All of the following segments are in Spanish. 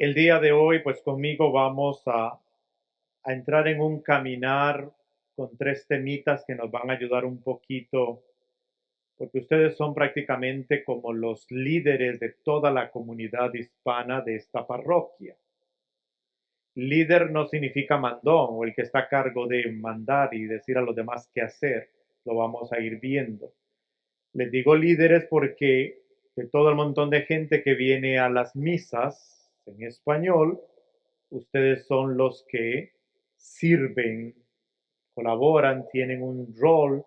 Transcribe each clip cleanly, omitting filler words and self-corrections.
El día de hoy, pues conmigo vamos a entrar en un caminar con tres temitas que nos van a ayudar un poquito, porque ustedes son prácticamente como los líderes de toda la comunidad hispana de esta parroquia. Líder no significa mandón o el que está a cargo de mandar y decir a los demás qué hacer. Lo vamos a ir viendo. Les digo líderes porque de todo el montón de gente que viene a las misas en español, ustedes son los que sirven, colaboran, tienen un rol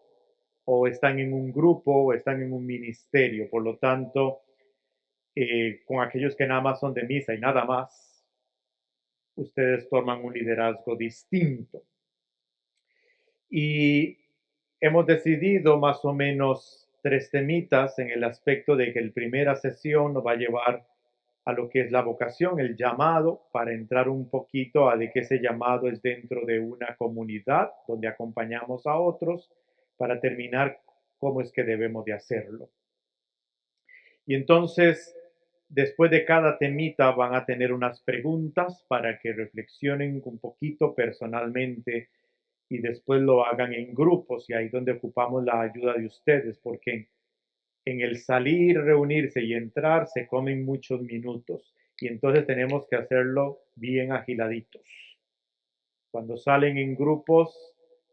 o están en un grupo o están en un ministerio. Por lo tanto, con aquellos que nada más son de misa y nada más, ustedes toman un liderazgo distinto. Y hemos decidido más o menos tres temitas en el aspecto de que la primera sesión nos va a llevar a lo que es la vocación, el llamado, para entrar un poquito a de que ese llamado es dentro de una comunidad donde acompañamos a otros, para terminar cómo es que debemos de hacerlo. Y entonces, después de cada temita van a tener unas preguntas para que reflexionen un poquito personalmente y después lo hagan en grupos y ahí donde ocupamos la ayuda de ustedes, porque en el salir, reunirse y entrar se comen muchos minutos y entonces tenemos que hacerlo bien agiladitos. Cuando salen en grupos,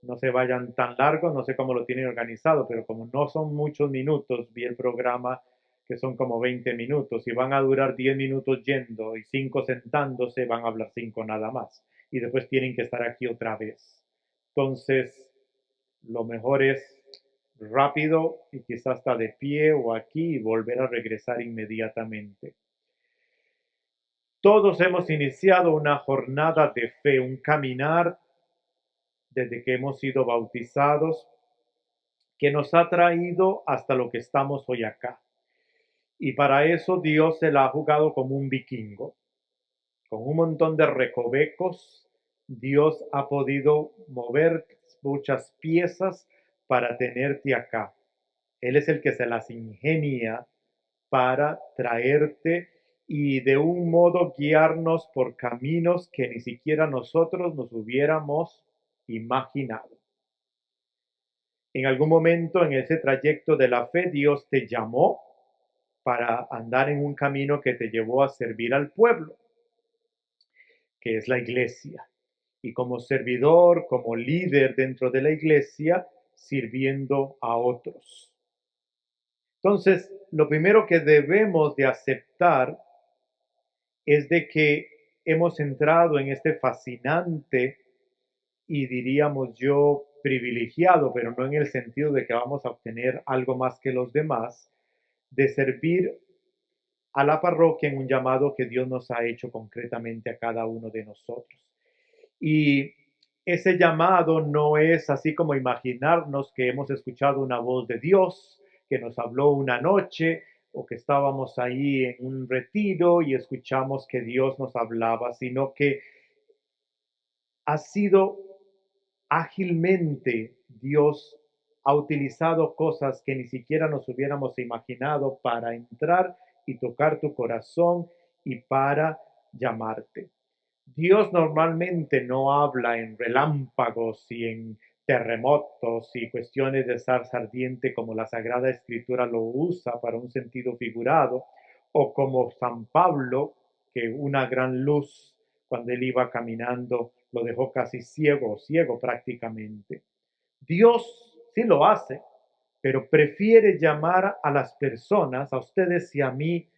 no se vayan tan largos, no sé cómo lo tienen organizado, pero como no son muchos minutos, vi el programa que son como 20 minutos y van a durar 10 minutos yendo y 5 sentándose, van a hablar 5 nada más y después tienen que estar aquí otra vez. Entonces, lo mejor es rápido y quizás hasta de pie o aquí y volver a regresar inmediatamente. Todos hemos iniciado una jornada de fe, un caminar desde que hemos sido bautizados, que nos ha traído hasta lo que estamos hoy acá. Y para eso Dios se la ha jugado como un vikingo. Con un montón de recovecos, Dios ha podido mover muchas piezas para tenerte acá. Él es el que se las ingenia para traerte y de un modo guiarnos por caminos que ni siquiera nosotros nos hubiéramos imaginado. En algún momento en ese trayecto de la fe, Dios te llamó para andar en un camino que te llevó a servir al pueblo, que es la iglesia. Y como servidor, como líder dentro de la iglesia, sirviendo a otros. Entonces, lo primero que debemos de aceptar es de que hemos entrado en este fascinante y diríamos yo privilegiado, pero no en el sentido de que vamos a obtener algo más que los demás, de servir a la parroquia en un llamado que Dios nos ha hecho concretamente a cada uno de nosotros. Y ese llamado no es así como imaginarnos que hemos escuchado una voz de Dios, que nos habló una noche o que estábamos ahí en un retiro y escuchamos que Dios nos hablaba, sino que ha sido ágilmente Dios ha utilizado cosas que ni siquiera nos hubiéramos imaginado para entrar y tocar tu corazón y para llamarte. Dios normalmente no habla en relámpagos y en terremotos y cuestiones de zarza ardiente como la Sagrada Escritura lo usa para un sentido figurado, o como San Pablo, que una gran luz cuando él iba caminando lo dejó casi ciego, ciego prácticamente. Dios sí lo hace, pero prefiere llamar a las personas, a ustedes y a mí,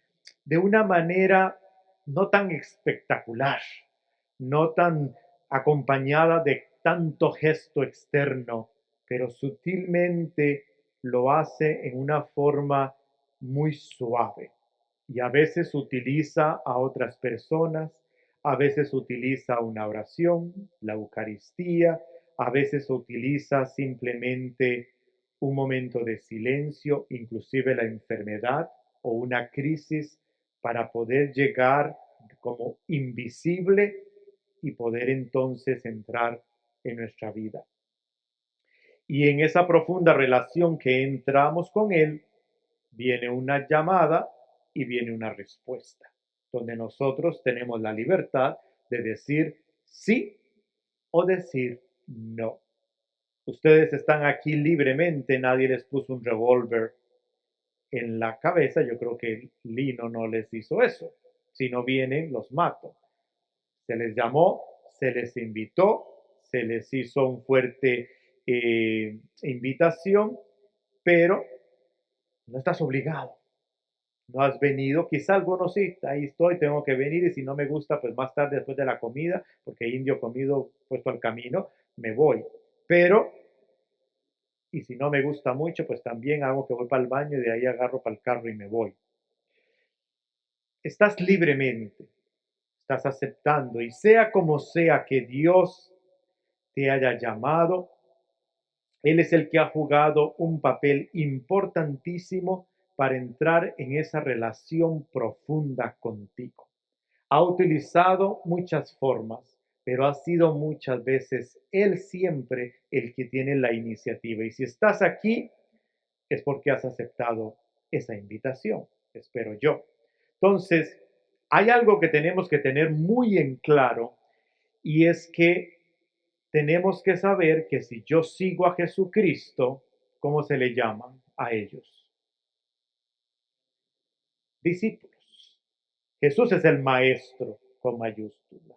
de una manera no tan espectacular, no tan acompañada de tanto gesto externo, pero sutilmente lo hace en una forma muy suave. Y a veces utiliza a otras personas, a veces utiliza una oración, la Eucaristía, a veces utiliza simplemente un momento de silencio, inclusive la enfermedad o una crisis para poder llegar como invisible y poder entonces entrar en nuestra vida. Y en esa profunda relación que entramos con Él, viene una llamada y viene una respuesta. donde nosotros tenemos la libertad de decir sí o decir no. Ustedes están aquí libremente, nadie les puso un revólver en la cabeza. Yo creo que Lino no les hizo eso. Si no vienen, los mato. Se les llamó, se les invitó, se les hizo un fuerte invitación, pero no estás obligado. No has venido, quizá algunos sí, ahí estoy, tengo que venir y si no me gusta, pues más tarde después de la comida, porque indio comido puesto al camino, me voy. Pero, y si no me gusta mucho, pues también hago que voy para el baño y de ahí agarro para el carro y me voy. Estás libremente, estás aceptando y sea como sea que Dios te haya llamado, Él es el que ha jugado un papel importantísimo para entrar en esa relación profunda contigo. Ha utilizado muchas formas, pero ha sido muchas veces Él siempre el que tiene la iniciativa. Y si estás aquí, es porque has aceptado esa invitación, espero yo. Entonces, hay algo que tenemos que tener muy en claro y es que tenemos que saber que si yo sigo a Jesucristo, ¿cómo se le llaman a ellos? Discípulos. Jesús es el maestro con mayúscula.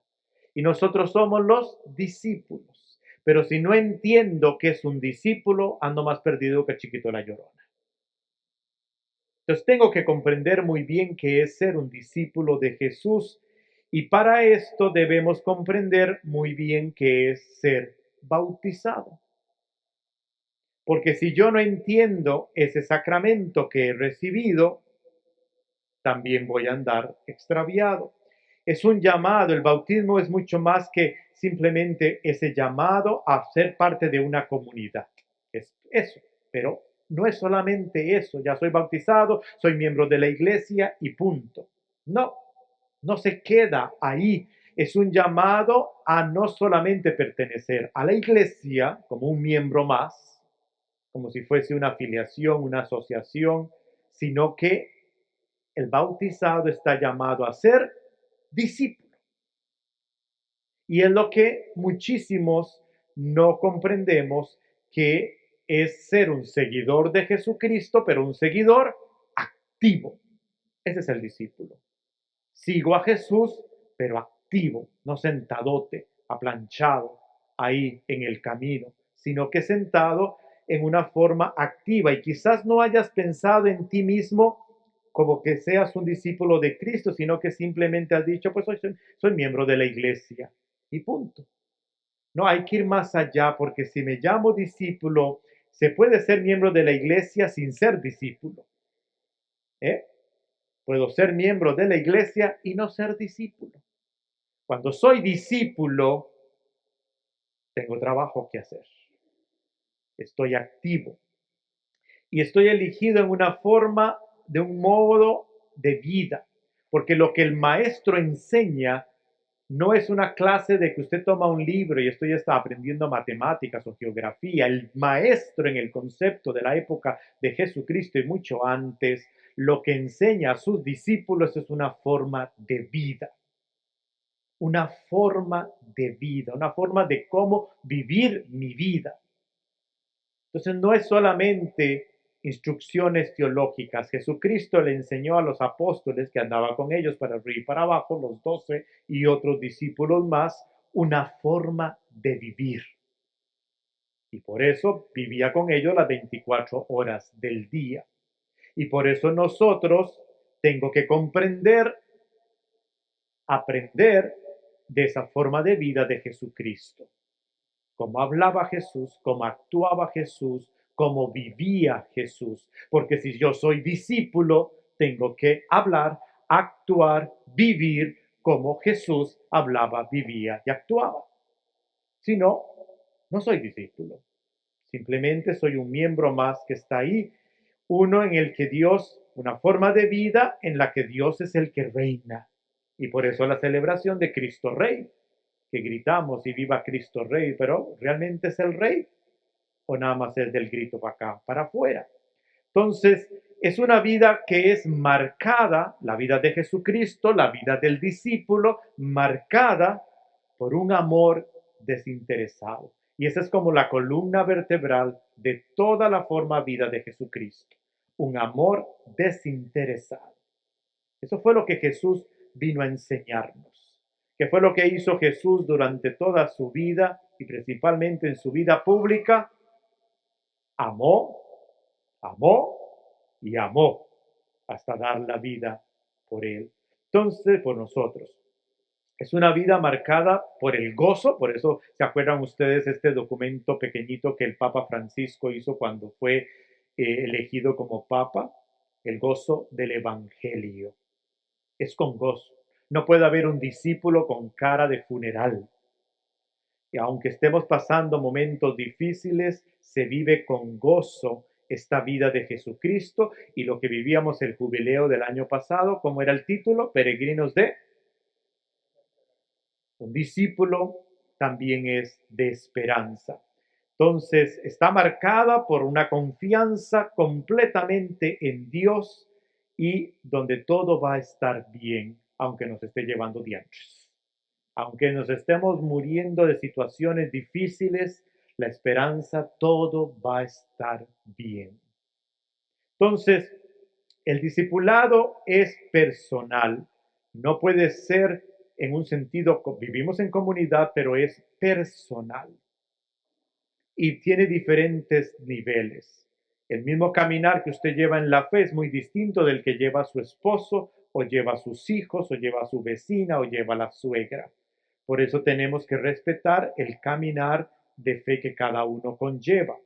Y nosotros somos los discípulos. Pero si no entiendo que es un discípulo, ando más perdido que Chiquito la Llorona. Entonces tengo que comprender muy bien qué es ser un discípulo de Jesús. Y para esto debemos comprender muy bien qué es ser bautizado. Porque si yo no entiendo ese sacramento que he recibido, también voy a andar extraviado. Es un llamado, el bautismo es mucho más que simplemente ese llamado a ser parte de una comunidad. Es eso, pero no es solamente eso, ya soy bautizado, soy miembro de la iglesia y punto. No, no se queda ahí. Es un llamado a no solamente pertenecer a la iglesia como un miembro más, como si fuese una afiliación, una asociación, sino que el bautizado está llamado a ser discípulo. Y es lo que muchísimos no comprendemos, que es ser un seguidor de Jesucristo, pero un seguidor activo. Ese es el discípulo. Sigo a Jesús, pero activo, no sentadote, aplanchado ahí en el camino, sino que sentado en una forma activa. Y quizás no hayas pensado en ti mismo como que seas un discípulo de Cristo, sino que simplemente has dicho, pues soy miembro de la iglesia y punto. No hay que ir más allá, porque si me llamo discípulo, se puede ser miembro de la iglesia sin ser discípulo. ¿Eh? Puedo ser miembro de la iglesia y no ser discípulo. Cuando soy discípulo, tengo trabajo que hacer. Estoy activo. Y estoy elegido en una forma, de un modo de vida. Porque lo que el maestro enseña no es una clase de que usted toma un libro y esto ya está aprendiendo matemáticas o geografía. El maestro en el concepto de la época de Jesucristo y mucho antes, lo que enseña a sus discípulos es una forma de vida. Una forma de vida, una forma de cómo vivir mi vida. Entonces no es solamente instrucciones teológicas. Jesucristo le enseñó a los apóstoles que andaba con ellos para arriba y para abajo, los 12 y otros discípulos más, una forma de vivir. Y por eso vivía con ellos las 24 horas del día. Y por eso nosotros tengo que comprender, aprender de esa forma de vida de Jesucristo. Cómo hablaba Jesús, cómo actuaba Jesús, cómo vivía Jesús. Porque si yo soy discípulo, tengo que hablar, actuar, vivir como Jesús hablaba, vivía y actuaba. Si no, no soy discípulo. Simplemente soy un miembro más que está ahí. Uno en el que Dios, una forma de vida en la que Dios es el que reina. Y por eso la celebración de Cristo Rey, que gritamos y viva Cristo Rey, pero ¿realmente es el Rey? ¿O nada más es del grito para acá, para afuera? Entonces, es una vida que es marcada, la vida de Jesucristo, la vida del discípulo, marcada por un amor desinteresado. Y esa es como la columna vertebral de toda la forma vida de Jesucristo. Un amor desinteresado. Eso fue lo que Jesús vino a enseñarnos. ¿Qué fue lo que hizo Jesús durante toda su vida y principalmente en su vida pública? Amó, amó y amó hasta dar la vida por él. Entonces, por nosotros. Es una vida marcada por el gozo, por eso se acuerdan ustedes este documento pequeñito que el Papa Francisco hizo cuando fue elegido como Papa, el gozo del Evangelio. Es con gozo. No puede haber un discípulo con cara de funeral. Y aunque estemos pasando momentos difíciles, se vive con gozo esta vida de Jesucristo y lo que vivíamos el jubileo del año pasado, ¿cómo era el título? Peregrinos de... Un discípulo también es de esperanza. Entonces, está marcada por una confianza completamente en Dios y donde todo va a estar bien, aunque nos esté llevando diantres. Aunque nos estemos muriendo de situaciones difíciles, la esperanza, todo va a estar bien. Entonces, el discipulado es personal, no puede ser en un sentido, vivimos en comunidad, pero es personal y tiene diferentes niveles. El mismo caminar que usted lleva en la fe es muy distinto del que lleva a su esposo, o lleva a sus hijos, o lleva a su vecina, o lleva a la suegra. Por eso tenemos que respetar el caminar de fe que cada uno conlleva.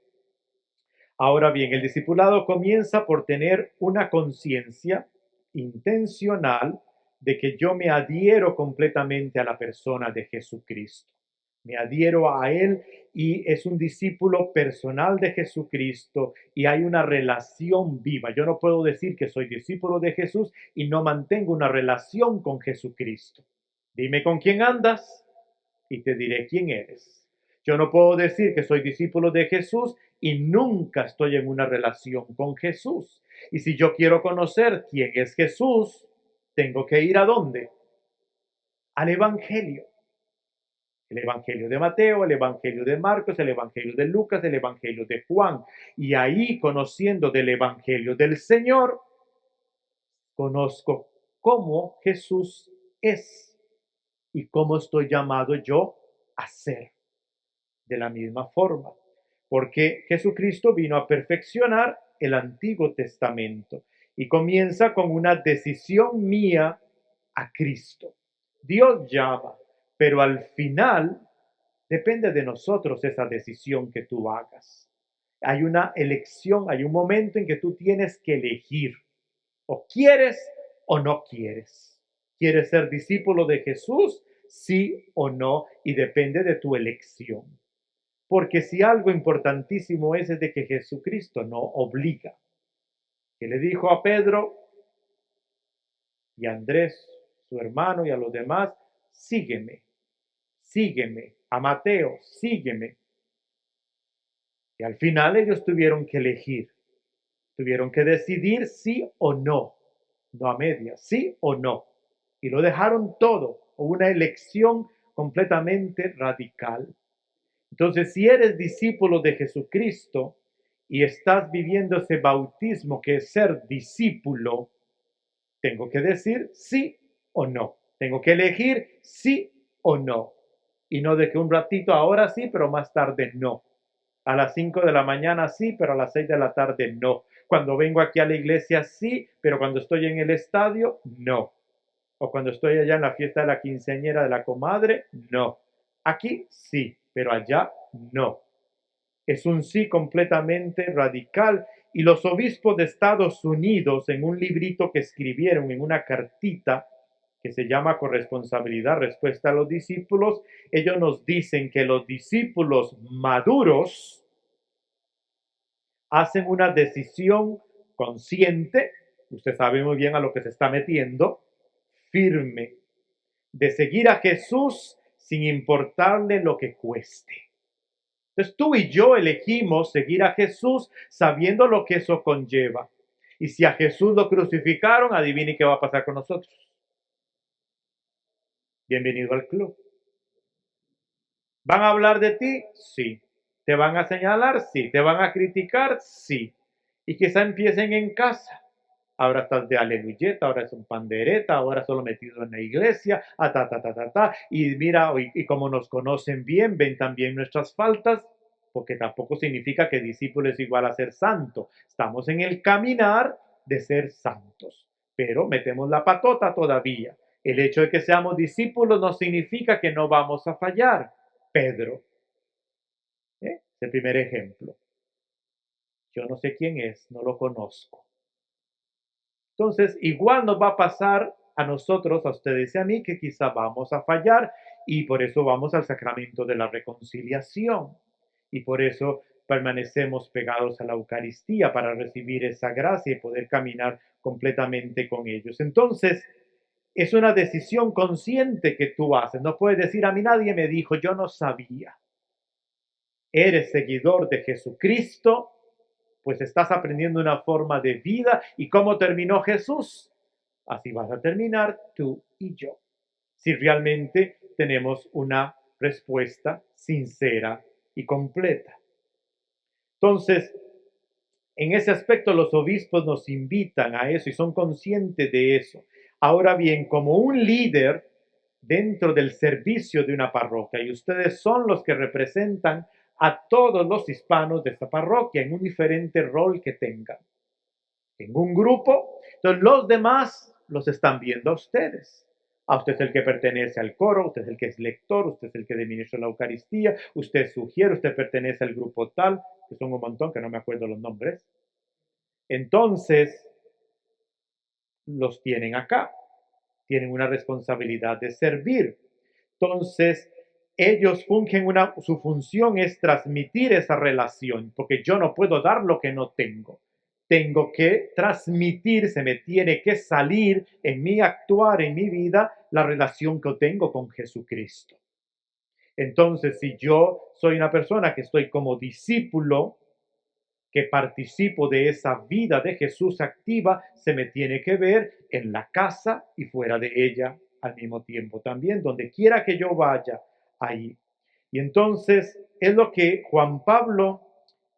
Ahora bien, el discipulado comienza por tener una conciencia intencional de que yo me adhiero completamente a la persona de Jesucristo. Me adhiero a Él y es un discípulo personal de Jesucristo y hay una relación viva. Yo no puedo decir que soy discípulo de Jesús y no mantengo una relación con Jesucristo. Dime con quién andas y te diré quién eres. Yo no puedo decir que soy discípulo de Jesús y nunca estoy en una relación con Jesús. Y si yo quiero conocer quién es Jesús, tengo que ir ¿a dónde? Al Evangelio. El Evangelio de Mateo, el Evangelio de Marcos, el Evangelio de Lucas, el Evangelio de Juan. Y ahí, conociendo del Evangelio del Señor, conozco cómo Jesús es y cómo estoy llamado yo a ser de la misma forma. Porque Jesucristo vino a perfeccionar el Antiguo Testamento y comienza con una decisión mía a Cristo. Dios llama, pero al final depende de nosotros esa decisión que tú hagas. Hay una elección, hay un momento en que tú tienes que elegir. O quieres o no quieres. ¿Quieres ser discípulo de Jesús? Sí o no, y depende de tu elección. Porque si algo importantísimo es de que Jesucristo no obliga. Que le dijo a Pedro y a Andrés, su hermano, y a los demás, sígueme, sígueme. A Mateo, sígueme. Y al final ellos tuvieron que elegir, tuvieron que decidir sí o no, no a medias, sí o no. Y lo dejaron todo, una elección completamente radical. Entonces, si eres discípulo de Jesucristo y estás viviendo ese bautismo que es ser discípulo, tengo que decir sí o no. Tengo que elegir sí o no. Y no de que un ratito ahora sí, pero más tarde no. A las 5 de la mañana sí, pero a las 6 de la tarde no. Cuando vengo aquí a la iglesia sí, pero cuando estoy en el estadio, no. O cuando estoy allá en la fiesta de la quinceañera de la comadre, no. Aquí sí, pero allá no. Es un sí completamente radical. Y los obispos de Estados Unidos, en un librito que escribieron, en una cartita que se llama Corresponsabilidad, Respuesta a los Discípulos, ellos nos dicen que los discípulos maduros hacen una decisión consciente, usted sabe muy bien a lo que se está metiendo, firme, de seguir a Jesús sin importarle lo que cueste. Entonces tú y yo elegimos seguir a Jesús sabiendo lo que eso conlleva. Y si a Jesús lo crucificaron, adivine qué va a pasar con nosotros. Bienvenido al club. ¿Van a hablar de ti? Sí. ¿Te van a señalar? Sí. ¿Te van a criticar? Sí. Y quizá empiecen en casa. Ahora estás de aleluyeta, ahora es un pandereta, ahora solo metido en la iglesia, y mira, y como nos conocen bien, ven también nuestras faltas, porque tampoco significa que discípulo es igual a ser santo. Estamos en el caminar de ser santos, pero metemos la patota todavía. El hecho de que seamos discípulos no significa que no vamos a fallar. Pedro, es el primer ejemplo. Yo no sé quién es, no lo conozco. Entonces, igual nos va a pasar a nosotros, a ustedes y a mí, que quizá vamos a fallar y por eso vamos al sacramento de la reconciliación. Y por eso permanecemos pegados a la Eucaristía para recibir esa gracia y poder caminar completamente con ellos. Entonces, es una decisión consciente que tú haces. No puedes decir, a mí nadie me dijo, yo no sabía. Eres seguidor de Jesucristo, pues estás aprendiendo una forma de vida. ¿Y cómo terminó Jesús? Así vas a terminar tú y yo, si realmente tenemos una respuesta sincera y completa. Entonces, en ese aspecto los obispos nos invitan a eso y son conscientes de eso. Ahora bien, como un líder dentro del servicio de una parroquia, y ustedes son los que representan a todos los hispanos de esta parroquia en un diferente rol que tengan. En un grupo, entonces los demás los están viendo a ustedes. A usted es el que pertenece al coro, usted es el que es lector, usted es el que administra la Eucaristía, usted sugiere, usted pertenece al grupo tal, que son un montón que no me acuerdo los nombres. Entonces, los tienen acá, tienen una responsabilidad de servir. Entonces, ellos fungen su función es transmitir esa relación, porque yo no puedo dar lo que no tengo. Tengo que transmitir, se me tiene que salir en mi actuar, en mi vida, la relación que tengo con Jesucristo. Entonces, si yo soy una persona que estoy como discípulo, que participo de esa vida de Jesús activa, se me tiene que ver en la casa y fuera de ella al mismo tiempo también, donde quiera que yo vaya, ahí. Y entonces es lo que Juan Pablo,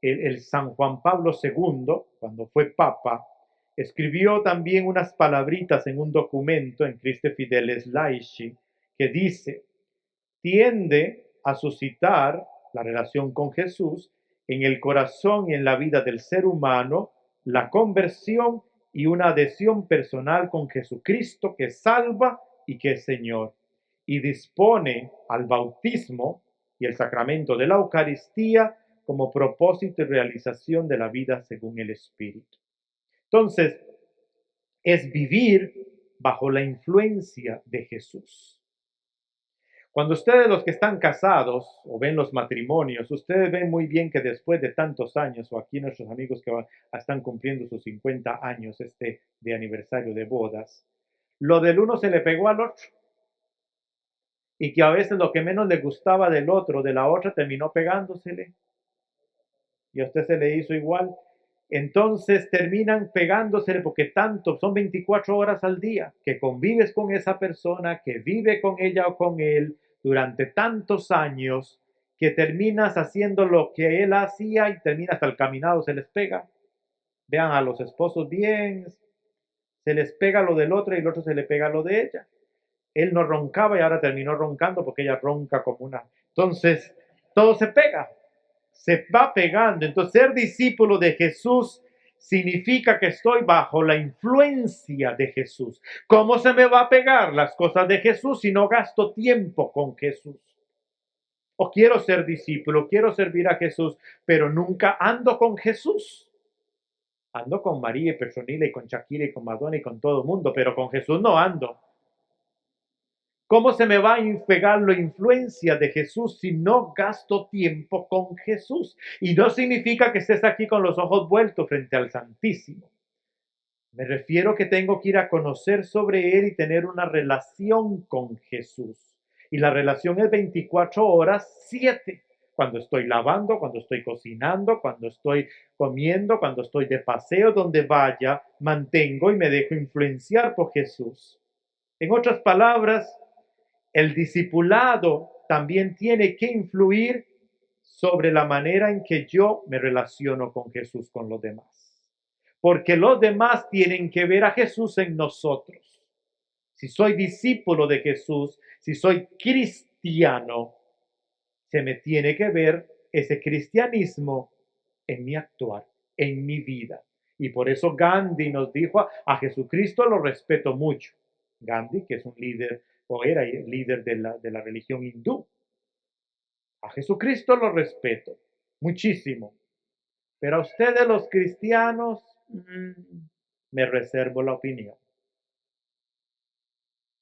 el San Juan Pablo II, cuando fue papa, escribió también unas palabritas en un documento en Christe Fideles Laici, que dice, tiende a suscitar la relación con Jesús en el corazón y en la vida del ser humano, la conversión y una adhesión personal con Jesucristo que salva y que es Señor, y dispone al bautismo y el sacramento de la Eucaristía como propósito y realización de la vida según el Espíritu. Entonces, es vivir bajo la influencia de Jesús. Cuando ustedes los que están casados o ven los matrimonios, ustedes ven muy bien que después de tantos años, o aquí nuestros amigos que están cumpliendo sus 50 años de aniversario de bodas, lo del uno se le pegó al otro. Y que a veces lo que menos le gustaba del otro, de la otra, terminó pegándosele. Y a usted se le hizo igual. Entonces terminan pegándosele porque tanto, son 24 horas al día, que convives con esa persona, que vive con ella o con él durante tantos años, que terminas haciendo lo que él hacía y termina hasta el caminado se les pega. Vean a los esposos bien, se les pega lo del otro y el otro se le pega lo de ella. Él no roncaba y ahora terminó roncando porque ella ronca como una. Entonces, todo se pega, se va pegando. Entonces, ser discípulo de Jesús significa que estoy bajo la influencia de Jesús. ¿Cómo se me va a pegar las cosas de Jesús si no gasto tiempo con Jesús? O quiero ser discípulo, quiero servir a Jesús, pero nunca ando con Jesús. Ando con María y Petronila y con Shakira y con Madonna y con todo el mundo, pero con Jesús no ando. ¿Cómo se me va a pegar la influencia de Jesús si no gasto tiempo con Jesús? Y no significa que estés aquí con los ojos vueltos frente al Santísimo. Me refiero que tengo que ir a conocer sobre Él y tener una relación con Jesús. Y la relación es 24 horas, 7. cuando estoy lavando, cuando estoy cocinando, cuando estoy comiendo, cuando estoy de paseo, donde vaya, mantengo y me dejo influenciar por Jesús. En otras palabras, el discipulado también tiene que influir sobre la manera en que yo me relaciono con Jesús, con los demás. Porque los demás tienen que ver a Jesús en nosotros. Si soy discípulo de Jesús, si soy cristiano, se me tiene que ver ese cristianismo en mi actuar, en mi vida. Y por eso Gandhi nos dijo, a Jesucristo lo respeto mucho. Gandhi, que es un líder, o era líder de la religión hindú. A Jesucristo lo respeto muchísimo. Pero a ustedes los cristianos, me reservo la opinión.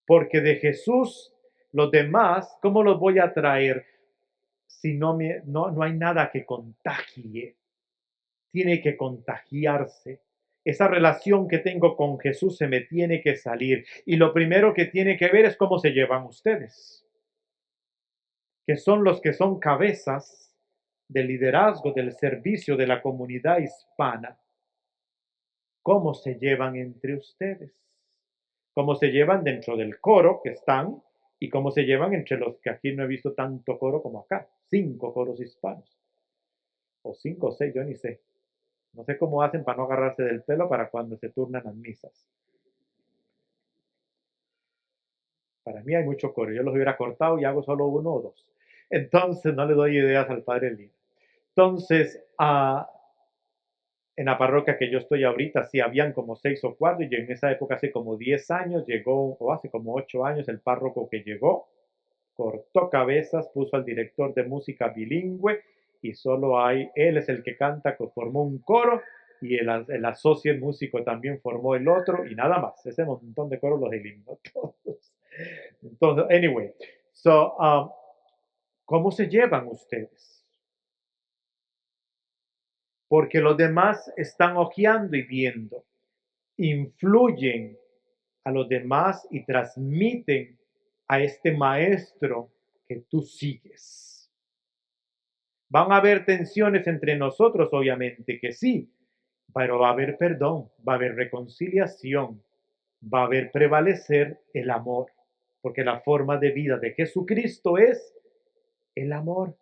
Porque de Jesús, los demás, ¿cómo los voy a traer si no hay nada que contagie? Tiene que contagiarse. Esa relación que tengo con Jesús se me tiene que salir. Y lo primero que tiene que ver es cómo se llevan ustedes, que son los que son cabezas del liderazgo, del servicio de la comunidad hispana. ¿Cómo se llevan entre ustedes? ¿Cómo se llevan dentro del coro que están? Y cómo se llevan entre los que aquí no he visto tanto coro como acá. 5 coros hispanos. O 5 o 6, yo ni sé. No sé cómo hacen para no agarrarse del pelo para cuando se turnan las misas. Para mí hay mucho coro. Yo los hubiera cortado y hago solo 1 o 2. Entonces no le doy ideas al padre Lino. Entonces, en la parroquia que yo estoy ahorita, sí habían como 6 o 4, y en esa época, hace como 10 años, llegó, o hace como 8 años, el párroco que llegó, cortó cabezas, puso al director de música bilingüe, y solo él es el que canta, que formó un coro, y el asocio músico también formó el otro, y nada más. Ese montón de coros los eliminó todos. Entonces, anyway, ¿cómo se llevan ustedes? Porque los demás están ojeando y viendo, influyen a los demás y transmiten a este maestro que tú sigues. Van a haber tensiones entre nosotros, obviamente que sí, pero va a haber perdón, va a haber reconciliación, va a haber prevalecer el amor, porque la forma de vida de Jesucristo es el amor.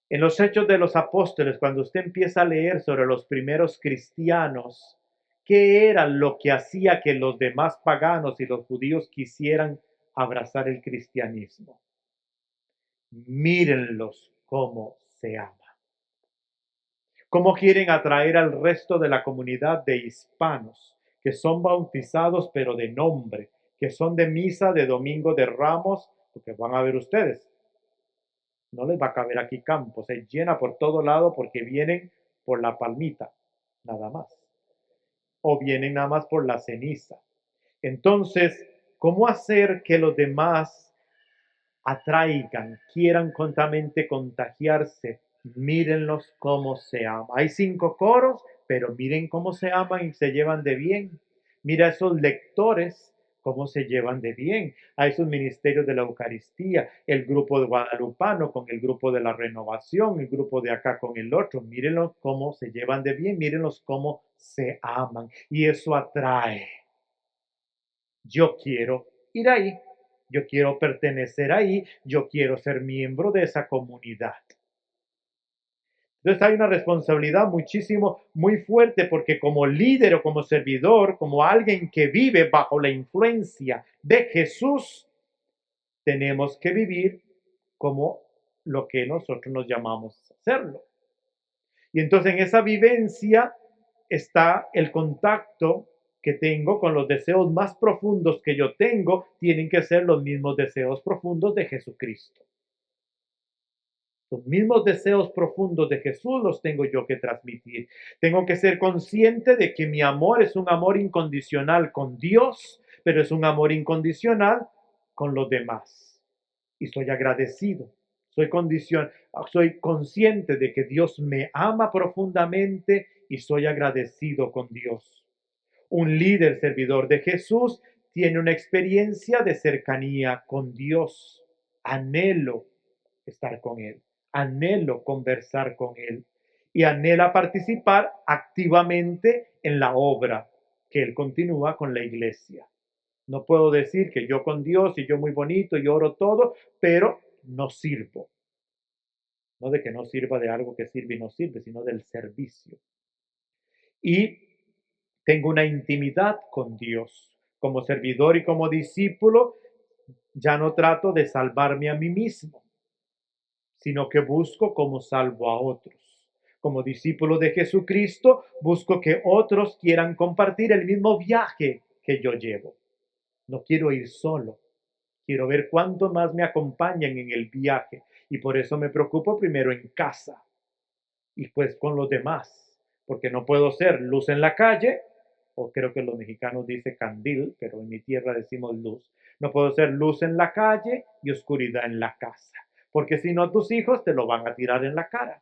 En los Hechos de los Apóstoles, cuando usted empieza a leer sobre los primeros cristianos, ¿qué era lo que hacía que los demás paganos y los judíos quisieran abrazar el cristianismo? Mírenlos cómo se aman. ¿Cómo quieren atraer al resto de la comunidad de hispanos que son bautizados pero de nombre, que son de misa de Domingo de Ramos? Porque van a ver ustedes, no les va a caber aquí campo, se llena por todo lado porque vienen por la palmita, nada más. O vienen nada más por la ceniza. Entonces, ¿cómo hacer que los demás atraigan, quieran prontamente contagiarse? Mírenlos cómo se aman. Hay 5 coros, pero miren cómo se aman y se llevan de bien. Mira esos lectores cómo se llevan de bien. A esos ministerios de la Eucaristía, el grupo de Guadalupano con el grupo de la Renovación, el grupo de acá con el otro. Mírenlos cómo se llevan de bien, mírenlos cómo se aman. Y eso atrae. Yo quiero ir ahí, yo quiero pertenecer ahí, yo quiero ser miembro de esa comunidad. Entonces hay una responsabilidad muy fuerte, porque como líder o como servidor, como alguien que vive bajo la influencia de Jesús, tenemos que vivir como lo que nosotros nos llamamos hacerlo. Y entonces en esa vivencia está el contacto que tengo con los deseos más profundos que yo tengo, tienen que ser los mismos deseos profundos de Jesucristo. Los mismos deseos profundos de Jesús los tengo yo que transmitir. Tengo que ser consciente de que mi amor es un amor incondicional con Dios, pero es un amor incondicional con los demás. Y soy agradecido. Soy consciente de que Dios me ama profundamente y soy agradecido con Dios. Un líder servidor de Jesús tiene una experiencia de cercanía con Dios. Anhelo estar con Él. Anhelo conversar con Él y anhela participar activamente en la obra que Él continúa con la iglesia. No puedo decir que yo con Dios y yo muy bonito y oro todo, pero no sirvo. No de que no sirva de algo que sirve y no sirve, sino del servicio. Y tengo una intimidad con Dios. Como servidor y como discípulo, ya no trato de salvarme a mí mismo, sino que busco cómo salvo a otros. Como discípulo de Jesucristo, busco que otros quieran compartir el mismo viaje que yo llevo. No quiero ir solo. Quiero ver cuánto más me acompañan en el viaje. Y por eso me preocupo primero en casa y pues con los demás. Porque no puedo ser luz en la calle, o creo que los mexicanos dicen candil, pero en mi tierra decimos luz. No puedo ser luz en la calle y oscuridad en la casa. Porque si no, tus hijos te lo van a tirar en la cara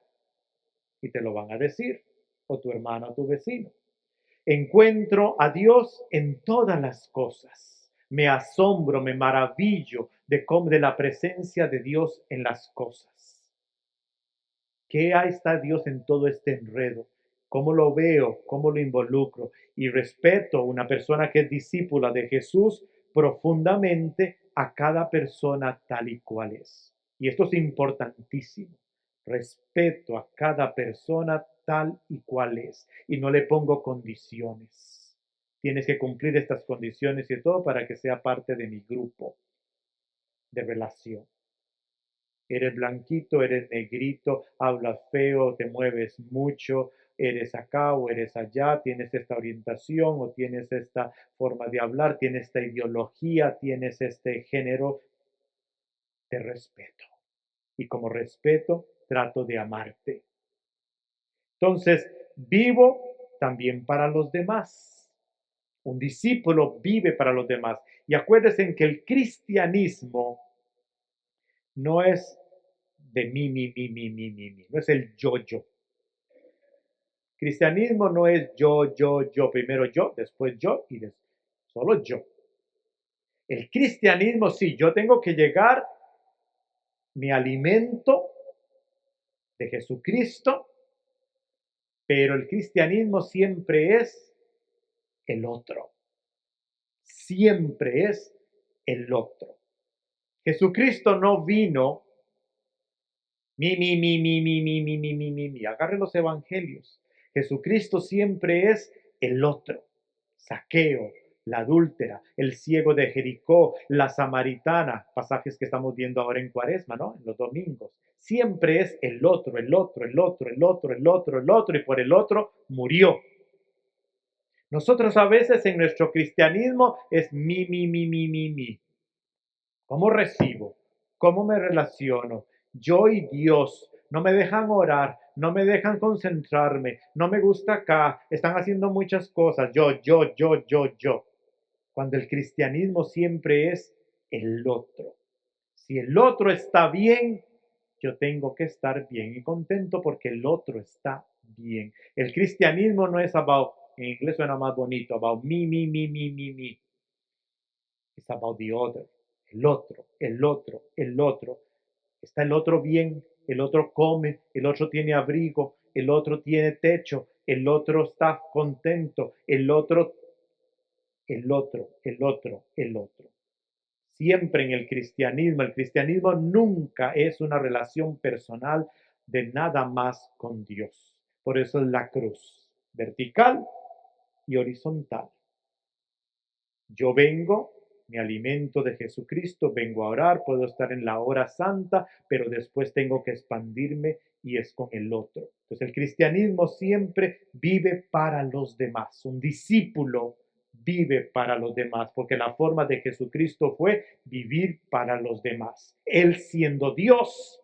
y te lo van a decir. O tu hermano o tu vecino. Encuentro a Dios en todas las cosas. Me asombro, me maravillo de la presencia de Dios en las cosas. ¿Qué está Dios en todo este enredo? ¿Cómo lo veo? ¿Cómo lo involucro? Y respeto a una persona que es discípula de Jesús profundamente a cada persona tal y cual es. Y esto es importantísimo. Respeto a cada persona tal y cual es. Y no le pongo condiciones. Tienes que cumplir estas condiciones y todo para que sea parte de mi grupo de relación. Eres blanquito, eres negrito, hablas feo, te mueves mucho, eres acá o eres allá, tienes esta orientación o tienes esta forma de hablar, tienes esta ideología, tienes este género, te respeto. Y como respeto, trato de amarte. Entonces, vivo también para los demás. Un discípulo vive para los demás. Y acuérdense que el cristianismo no es de mí. No es el yo. Cristianismo no es yo. Primero yo, después yo y solo yo. El cristianismo sí, yo tengo que llegar, mi alimento de Jesucristo, pero el cristianismo siempre es el otro. Siempre es el otro. Jesucristo no vino mi. Agarre los evangelios. Jesucristo siempre es el otro. Zaqueo, la adúltera, el ciego de Jericó, la samaritana, pasajes que estamos viendo ahora en Cuaresma, ¿no? En los domingos. Siempre es el otro, y por el otro murió. Nosotros a veces en nuestro cristianismo es mi. ¿Cómo recibo? ¿Cómo me relaciono? Yo y Dios no me dejan orar, no me dejan concentrarme, no me gusta acá, están haciendo muchas cosas. Yo. Cuando el cristianismo siempre es el otro. Si el otro está bien, yo tengo que estar bien y contento porque el otro está bien. El cristianismo no es about, en inglés suena más bonito, about me. It's about the other. El otro. Está el otro bien, el otro come, el otro tiene abrigo, el otro tiene techo, el otro está contento, el otro. Siempre en el cristianismo nunca es una relación personal de nada más con Dios. Por eso es la cruz, vertical y horizontal. Yo vengo, me alimento de Jesucristo, vengo a orar, puedo estar en la hora santa, pero después tengo que expandirme y es con el otro. Entonces el cristianismo siempre vive para los demás. Un discípulo vive para los demás, porque la forma de Jesucristo fue vivir para los demás. Él siendo Dios,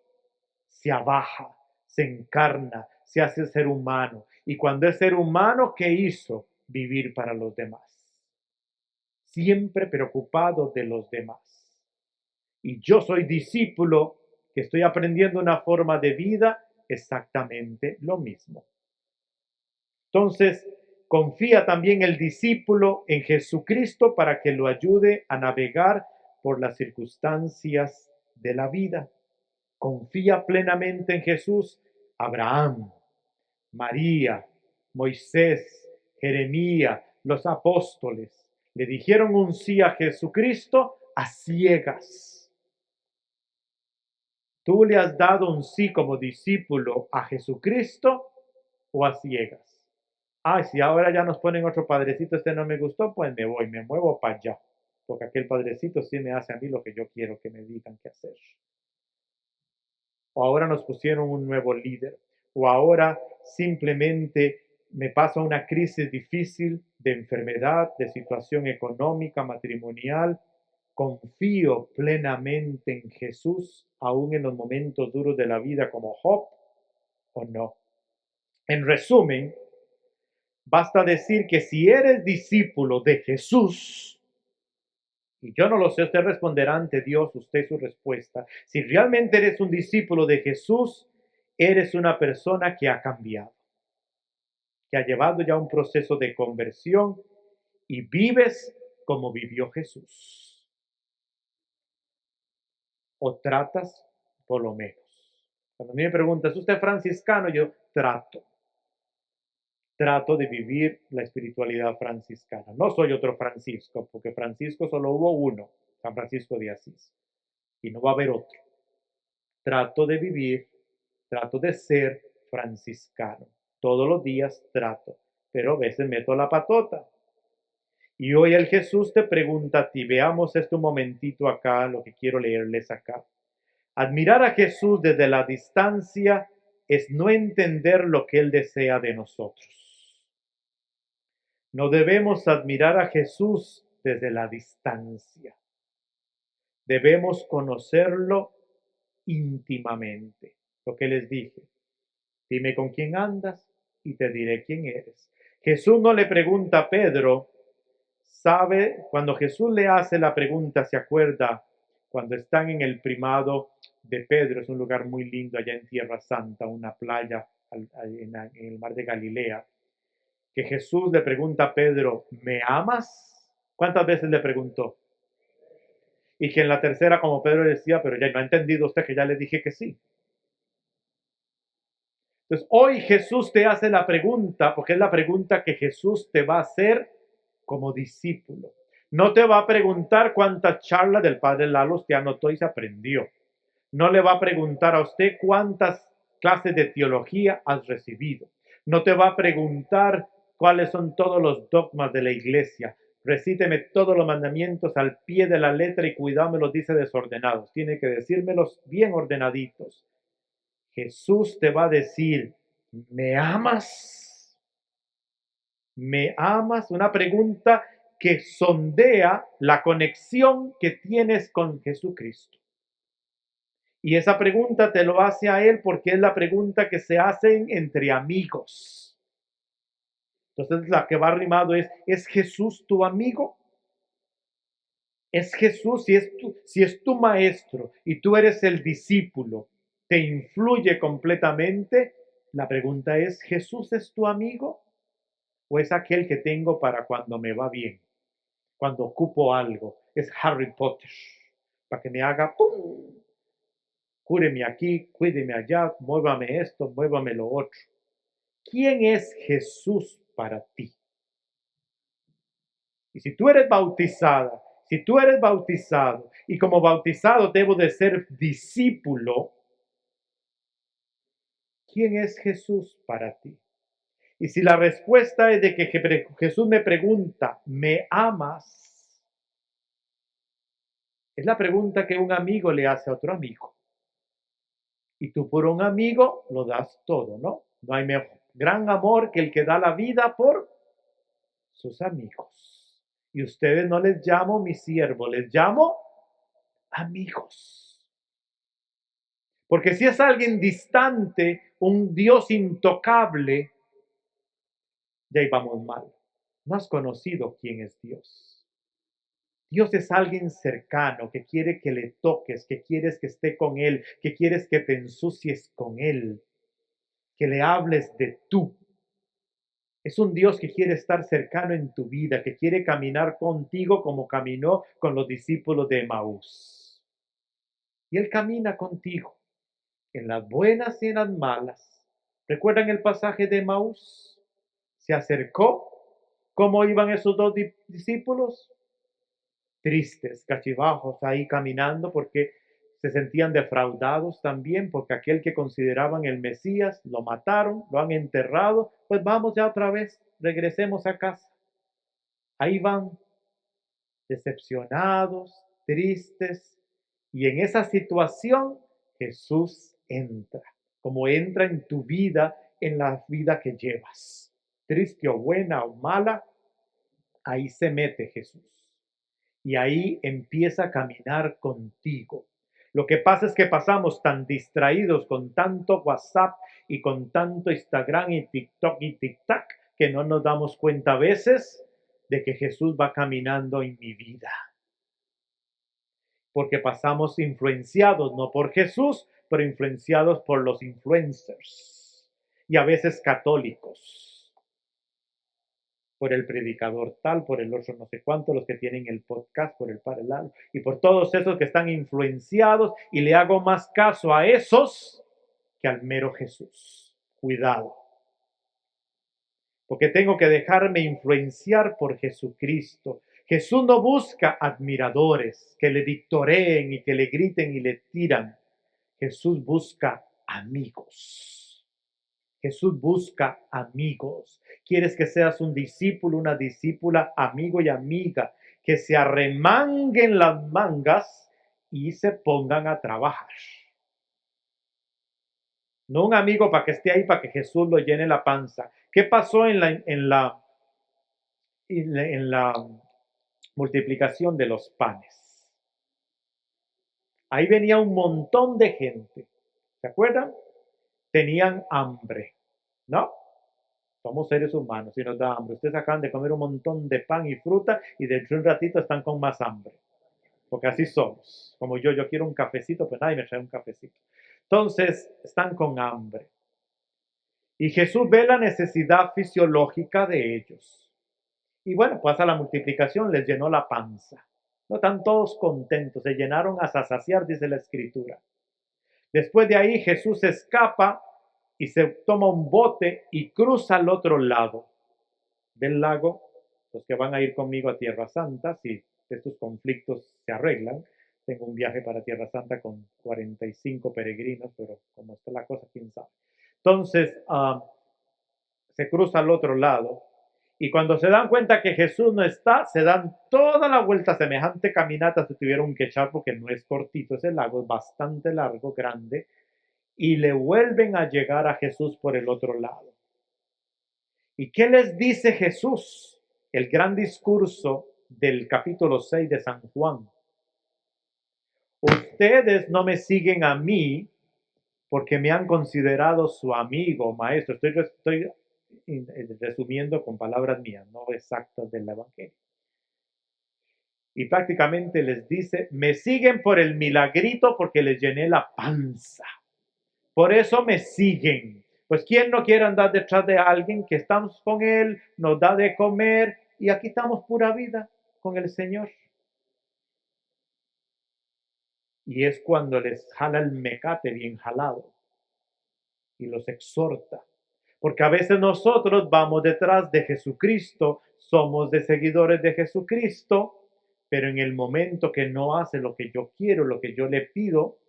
se abaja, se encarna, se hace ser humano. Y cuando es ser humano, ¿qué hizo? Vivir para los demás. Siempre preocupado de los demás. Y yo soy discípulo que estoy aprendiendo una forma de vida exactamente lo mismo. Entonces, confía también el discípulo en Jesucristo para que lo ayude a navegar por las circunstancias de la vida. confía plenamente en Jesús, Abraham, María, Moisés, Jeremías, los apóstoles, le dijeron un sí a Jesucristo a ciegas. ¿Tú le has dado un sí como discípulo a Jesucristo o a ciegas? Ay, si ahora ya nos ponen otro padrecito, este no me gustó, pues me voy, me muevo para allá, porque aquel padrecito sí me hace a mí lo que yo quiero que me digan que hacer. O ahora nos pusieron un nuevo líder, o ahora simplemente me pasa una crisis difícil de enfermedad, de situación económica, matrimonial. Confío plenamente en Jesús, aún en los momentos duros de la vida como Job, o no. En resumen, basta decir que si eres discípulo de Jesús, y yo no lo sé, usted responderá ante Dios, usted su respuesta. Si realmente eres un discípulo de Jesús, eres una persona que ha cambiado, que ha llevado ya un proceso de conversión y vives como vivió Jesús. O tratas por lo menos. Cuando a mí me preguntas, ¿es usted franciscano? Yo trato de vivir la espiritualidad franciscana. No soy otro Francisco, porque Francisco solo hubo uno, San Francisco de Asís, y no va a haber otro. Trato de vivir, trato de ser franciscano. Todos los días trato, pero a veces meto la patota. Y hoy el Jesús te pregunta a ti, veamos esto un momentito acá, lo que quiero leerles acá. Admirar a Jesús desde la distancia es no entender lo que Él desea de nosotros. No debemos admirar a Jesús desde la distancia. Debemos conocerlo íntimamente. Lo que les dije. Dime con quién andas y te diré quién eres. Jesús no le pregunta a Pedro, sabe, cuando Jesús le hace la pregunta, se acuerda, cuando están en el primado de Pedro, es un lugar muy lindo allá en Tierra Santa, una playa en el mar de Galilea, que Jesús le pregunta a Pedro, ¿me amas? ¿Cuántas veces le preguntó? Y que en la tercera, como Pedro decía, pero ya no ha entendido usted que ya le dije que sí. Entonces, hoy Jesús te hace la pregunta, porque es la pregunta que Jesús te va a hacer como discípulo. No te va a preguntar cuántas charlas del Padre Lalo usted anotó y se aprendió. No le va a preguntar a usted cuántas clases de teología has recibido. No te va a preguntar cuáles son todos los dogmas de la iglesia. Recíteme todos los mandamientos al pie de la letra y cuidado me los dice desordenados. Tiene que decírmelos bien ordenaditos. Jesús te va a decir, ¿me amas? ¿Me amas? Una pregunta que sondea la conexión que tienes con Jesucristo. Y esa pregunta te lo hace a Él porque es la pregunta que se hacen entre amigos. Entonces la que va arrimado ¿es Jesús tu amigo? ¿Es Jesús, si es tu maestro y tú eres el discípulo, te influye completamente? La pregunta es, ¿Jesús es tu amigo? ¿O es aquel que tengo para cuando me va bien? Cuando ocupo algo. Es Harry Potter. Para que me haga ¡pum! Cúreme aquí, cuídeme allá, muévame esto, muévame lo otro. ¿Quién es Jesús para ti? Y si tú eres bautizada, si tú eres bautizado y como bautizado debo de ser discípulo, ¿quién es Jesús para ti? Y si la respuesta es de que Jesús me pregunta, ¿me amas? Es la pregunta que un amigo le hace a otro amigo. Y tú por un amigo lo das todo, ¿no? No hay gran amor que el que da la vida por sus amigos. Y ustedes no les llamo mis siervos, les llamo amigos. Porque si es alguien distante, un Dios intocable, ya ahí vamos mal. No has conocido quién es Dios. Dios es alguien cercano que quiere que le toques, que quieres que esté con Él, que quieres que te ensucies con Él, que le hables de tú. Es un Dios que quiere estar cercano en tu vida, que quiere caminar contigo como caminó con los discípulos de Emaús. Y Él camina contigo. en las buenas y en las malas. ¿Recuerdan el pasaje de Maús? Se acercó. ¿Cómo iban esos dos discípulos? Tristes, cachivajos, ahí caminando porque se sentían defraudados también, porque aquel que consideraban el Mesías lo mataron, lo han enterrado. Pues vamos ya otra vez, regresemos a casa. Ahí van, decepcionados, tristes, y en esa situación Jesús entra, como entra en tu vida, en la vida que llevas, triste o buena o mala. Ahí se mete Jesús y ahí empieza a caminar contigo. Lo que pasa es que pasamos tan distraídos con tanto WhatsApp y con tanto Instagram y TikTok y TikTok que no nos damos cuenta a veces de que Jesús va caminando en mi vida. Porque pasamos influenciados, no por Jesús, pero influenciados por los influencers y a veces católicos, por el predicador tal, por el otro no sé cuánto, los que tienen el podcast, por el Padre Lalo, y por todos esos que están influenciados, y le hago más caso a esos que al mero Jesús. Cuidado, porque tengo que dejarme influenciar por Jesucristo. Jesús no busca admiradores que le dictoreen y que le griten y le tiran. Jesús busca amigos. Jesús busca amigos. ¿Quieres que seas un discípulo, una discípula, amigo y amiga, que se arremanguen las mangas y se pongan a trabajar? No un amigo para que esté ahí, para que Jesús lo llene la panza. ¿Qué pasó en la multiplicación de los panes? Ahí venía un montón de gente. ¿Se acuerdan? Tenían hambre, ¿no? Somos seres humanos y nos da hambre. Ustedes acaban de comer un montón de pan y fruta y dentro de un ratito están con más hambre. Porque así somos. Como yo quiero un cafecito, pues nadie me trae un cafecito. Entonces, están con hambre. Y Jesús ve la necesidad fisiológica de ellos. Y bueno, pues a la multiplicación les llenó la panza. No están todos contentos, se llenaron hasta saciar, dice la escritura. Después de ahí Jesús escapa y se toma un bote y cruza al otro lado del lago. Los que van a ir conmigo a Tierra Santa, si estos conflictos se arreglan, tengo un viaje para Tierra Santa con 45 peregrinos, pero como está la cosa, quién sabe. Entonces, se cruza al otro lado y cuando se dan cuenta que Jesús no está, se dan toda la vuelta, semejante caminata se tuvieron que echar porque no es cortito ese lago, es bastante largo, grande, y le vuelven a llegar a Jesús por el otro lado. ¿Y qué les dice Jesús? El gran discurso del capítulo 6 de San Juan. Ustedes no me siguen a mí porque me han considerado su amigo, maestro. Estoy resumiendo con palabras mías, no exactas del Evangelio. Y prácticamente les dice, me siguen por el milagrito porque les llené la panza. Por eso me siguen. Pues ¿quién no quiere andar detrás de alguien que estamos con él, nos da de comer y aquí estamos pura vida con el Señor? Y es cuando les jala el mecate bien jalado y los exhorta. Porque a veces nosotros vamos detrás de Jesucristo, somos de seguidores de Jesucristo, pero en el momento que no hace lo que yo quiero, lo que yo le pido,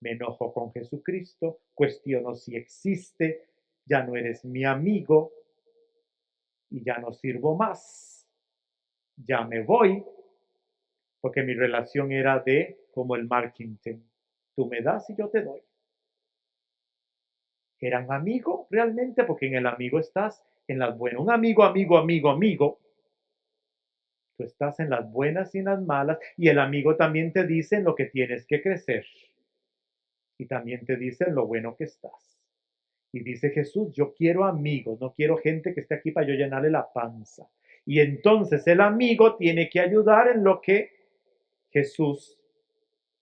me enojo con Jesucristo, cuestiono si existe, ya no eres mi amigo y ya no sirvo más, ya me voy, porque mi relación era de como el marketing, tú me das y yo te doy. ¿Eran amigos realmente? Porque en el amigo estás en las buenas. Un amigo, amigo, amigo, amigo. Tú estás en las buenas y en las malas. Y el amigo también te dice en lo que tienes que crecer. Y también te dice en lo bueno que estás. Y dice Jesús, yo quiero amigos, no quiero gente que esté aquí para yo llenarle la panza. Y entonces el amigo tiene que ayudar en lo que Jesús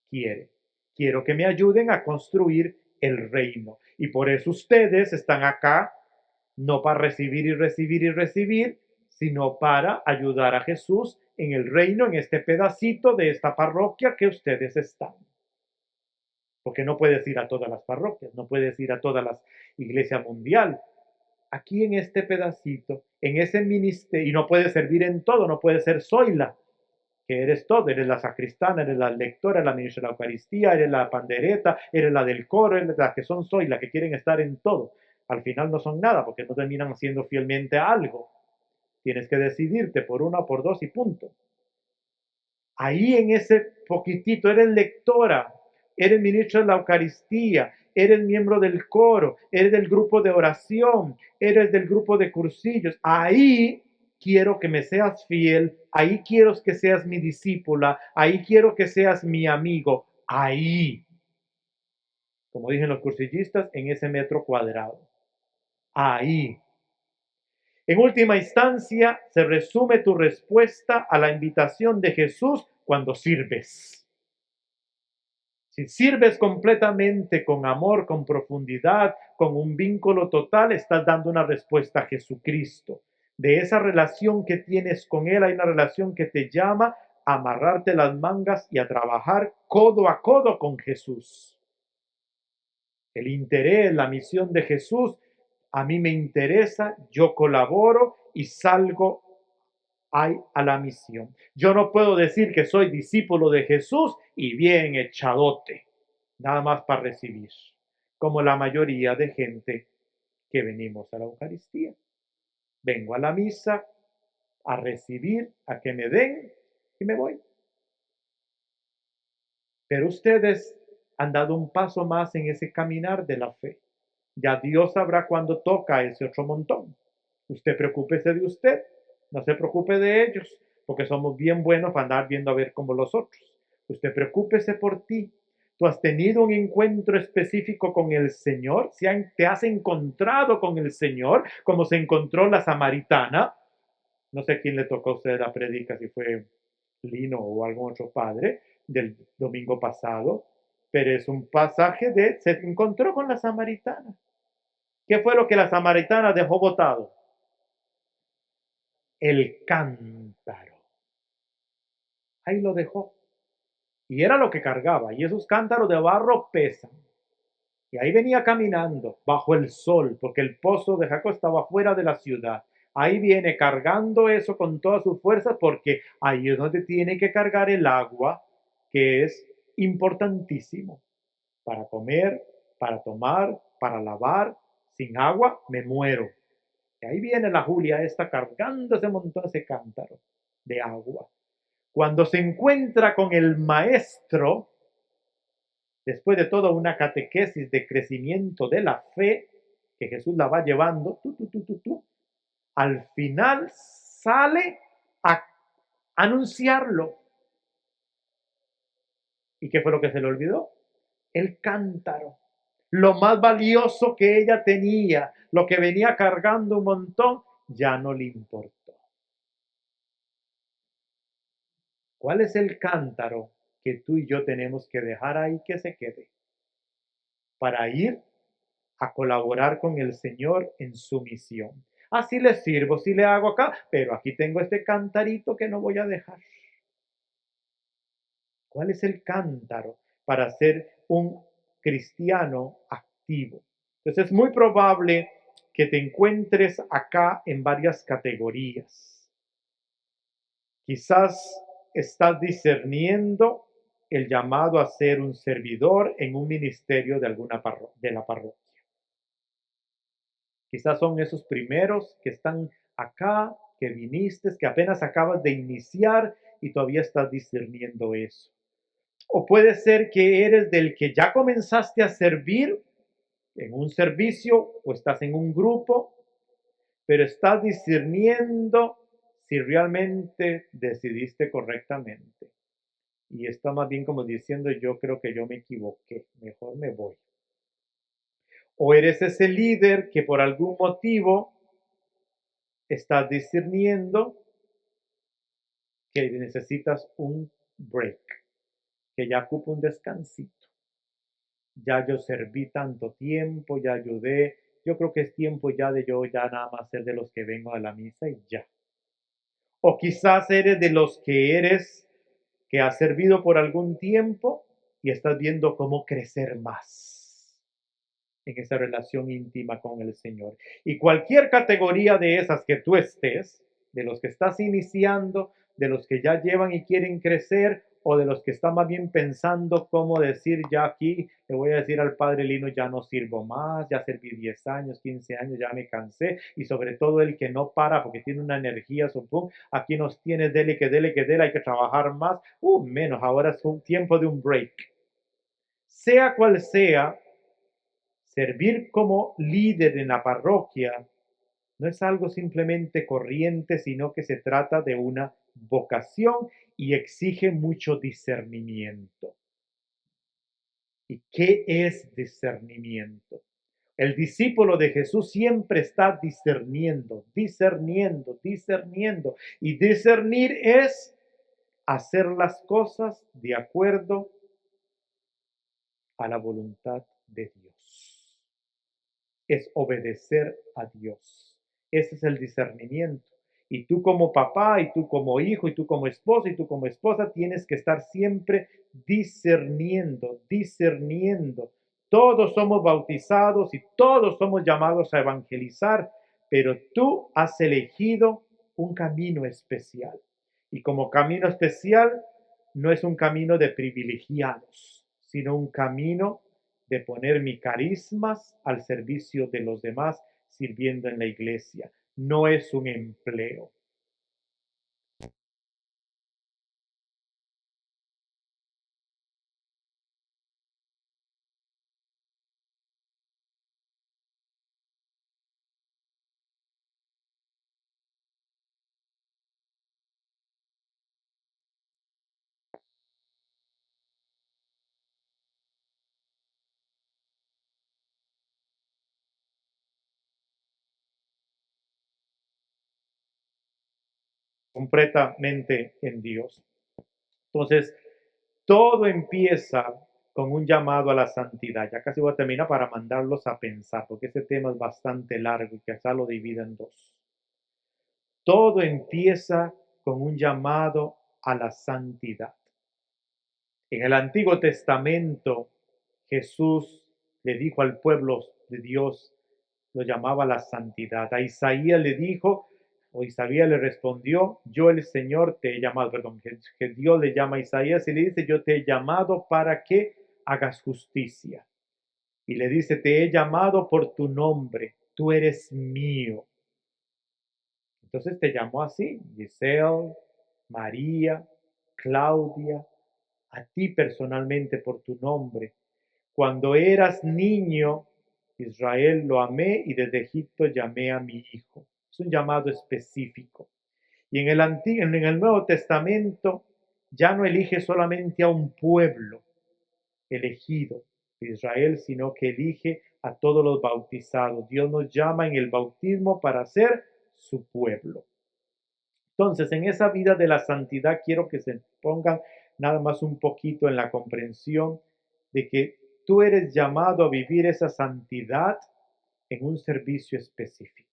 quiere. Quiero que me ayuden a construir el reino. Y por eso ustedes están acá, no para recibir y recibir y recibir, sino para ayudar a Jesús en el reino, en este pedacito de esta parroquia que ustedes están. porque no puedes ir a todas las parroquias, no puedes ir a todas las iglesias mundial. Aquí en este pedacito, en ese ministerio, y no puedes servir en todo, no puedes ser zoila, que eres todo, eres la sacristana, eres la lectora, la ministra de la Eucaristía, eres la pandereta, eres la del coro, eres la que son zoila, que quieren estar en todo. Al final no son nada, porque no terminan haciendo fielmente algo. Tienes que decidirte por una o por dos y punto. Ahí en ese poquitito eres lectora, eres ministro de la Eucaristía, eres miembro del coro, eres del grupo de oración, eres del grupo de cursillos. Ahí quiero que me seas fiel, ahí quiero que seas mi discípula, ahí quiero que seas mi amigo, ahí, como dicen los cursillistas, en ese metro cuadrado. Ahí. En última instancia, se resume tu respuesta a la invitación de Jesús cuando sirves. Si sirves completamente con amor, con profundidad, con un vínculo total, estás dando una respuesta a Jesucristo. De esa relación que tienes con Él, hay una relación que te llama a amarrarte las mangas y a trabajar codo a codo con Jesús. El interés, la misión de Jesús, a mí me interesa, yo colaboro y salgo a la misión. Yo no puedo decir que soy discípulo de Jesús y bien echadote, nada más para recibir, como la mayoría de gente que venimos a la Eucaristía. Vengo a la misa a recibir, a que me den y me voy. Pero ustedes han dado un paso más en ese caminar de la fe. Ya Dios sabrá cuándo toca ese otro montón. Usted preocúpese de usted, no se preocupe de ellos, porque somos bien buenos para andar viendo a ver como los otros. Usted preocúpese por ti. Tú has tenido un encuentro específico con el Señor, te has encontrado con el Señor, como se encontró la samaritana. No sé quién le tocó a usted la predica, si fue Lino o algún otro padre del domingo pasado, pero es un pasaje de se encontró con la samaritana. ¿Qué fue lo que la samaritana dejó botado? El cántaro. Ahí lo dejó. Y era lo que cargaba. Y esos cántaros de barro pesan. Y ahí venía caminando bajo el sol, porque el pozo de Jacob estaba fuera de la ciudad. Ahí viene cargando eso con todas sus fuerzas, porque ahí es donde tiene que cargar el agua, que es importantísimo para comer, para tomar, para lavar. Sin agua me muero. Y ahí viene la Julia esta cargando ese montón, ese cántaro de agua. Cuando se encuentra con el maestro, después de toda una catequesis de crecimiento de la fe, que Jesús la va llevando, al final sale a anunciarlo. ¿Y qué fue lo que se le olvidó? El cántaro. Lo más valioso que ella tenía, lo que venía cargando un montón, ya no le importó. ¿Cuál es el cántaro que tú y yo tenemos que dejar ahí que se quede para ir a colaborar con el Señor en su misión? Así le sirvo, si le hago acá, pero aquí tengo este cantarito que no voy a dejar. ¿Cuál es el cántaro para ser un cristiano activo? Entonces es muy probable que te encuentres acá en varias categorías. Quizás estás discerniendo el llamado a ser un servidor en un ministerio de alguna de la parroquia. Quizás son esos primeros que están acá, que viniste, que apenas acabas de iniciar y todavía estás discerniendo eso. O puede ser que eres del que ya comenzaste a servir en un servicio o estás en un grupo, pero estás discerniendo si realmente decidiste correctamente. Y está más bien como diciendo, yo creo que yo me equivoqué, mejor me voy. O eres ese líder que por algún motivo estás discerniendo que necesitas un break, que ya ocupa un descansito. Ya yo serví tanto tiempo, ya ayudé, yo creo que es tiempo ya de yo ya nada más ser de los que vengo a la misa y ya. O quizás eres de los que has servido por algún tiempo y estás viendo cómo crecer más en esa relación íntima con el Señor. Y cualquier categoría de esas que tú estés, de los que estás iniciando, de los que ya llevan y quieren crecer, o de los que están más bien pensando cómo decir, ya aquí le voy a decir al Padre Lino, ya no sirvo más, ya serví 10 años, 15 años, ya me cansé, y sobre todo el que no para porque tiene una energía, supongo, aquí nos tiene, dele, que dele, que dele, hay que trabajar más, menos, ahora es un tiempo de un break. Sea cual sea, servir como líder en la parroquia no es algo simplemente corriente, sino que se trata de una vocación y exige mucho discernimiento. ¿Y qué es discernimiento? El discípulo de Jesús siempre está discerniendo, discerniendo, discerniendo. Y discernir es hacer las cosas de acuerdo a la voluntad de Dios. Es obedecer a Dios. Ese es el discernimiento. Y tú como papá, y tú como hijo, y tú como esposo, y tú como esposa, tienes que estar siempre discerniendo, discerniendo. Todos somos bautizados y todos somos llamados a evangelizar, pero tú has elegido un camino especial. Y como camino especial, no es un camino de privilegiados, sino un camino de poner mi carismas al servicio de los demás sirviendo en la iglesia. No es un empleo. Completamente en Dios. Entonces, todo empieza con un llamado a la santidad. Ya casi voy a terminar para mandarlos a pensar, porque este tema es bastante largo y quizá lo divida en dos. Todo empieza con un llamado a la santidad. En el Antiguo Testamento, Jesús le dijo al pueblo de Dios, lo llamaba la santidad. A Isaías le dijo, o Isaías le respondió, yo el Señor te he llamado, perdón, que Dios le llama a Isaías y le dice, yo te he llamado para que hagas justicia. Y le dice, te he llamado por tu nombre, tú eres mío. Entonces te llamó así, Giselle, María, Claudia, a ti personalmente por tu nombre. Cuando eras niño, Israel lo amé y desde Egipto llamé a mi hijo. Es un llamado específico. Y en el Nuevo Testamento ya no elige solamente a un pueblo elegido de Israel, sino que elige a todos los bautizados. Dios nos llama en el bautismo para ser su pueblo. Entonces, en esa vida de la santidad quiero que se pongan nada más un poquito en la comprensión de que tú eres llamado a vivir esa santidad en un servicio específico.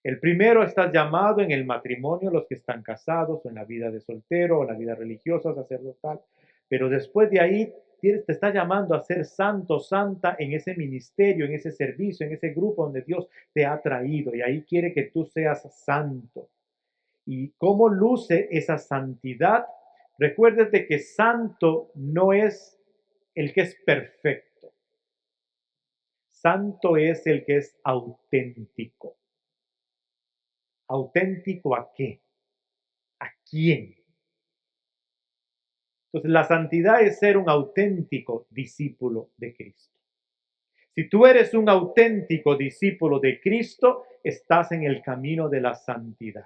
El primero estás llamado en el matrimonio, los que están casados, o en la vida de soltero, o en la vida religiosa, sacerdotal, pero después de ahí te está llamando a ser santo, santa en ese ministerio, en ese servicio, en ese grupo donde Dios te ha traído, y ahí quiere que tú seas santo. ¿Y cómo luce esa santidad? Recuérdate que santo no es el que es perfecto. Santo es el que es auténtico. ¿Auténtico a qué? ¿A quién? Entonces, la santidad es ser un auténtico discípulo de Cristo. Si tú eres un auténtico discípulo de Cristo, estás en el camino de la santidad.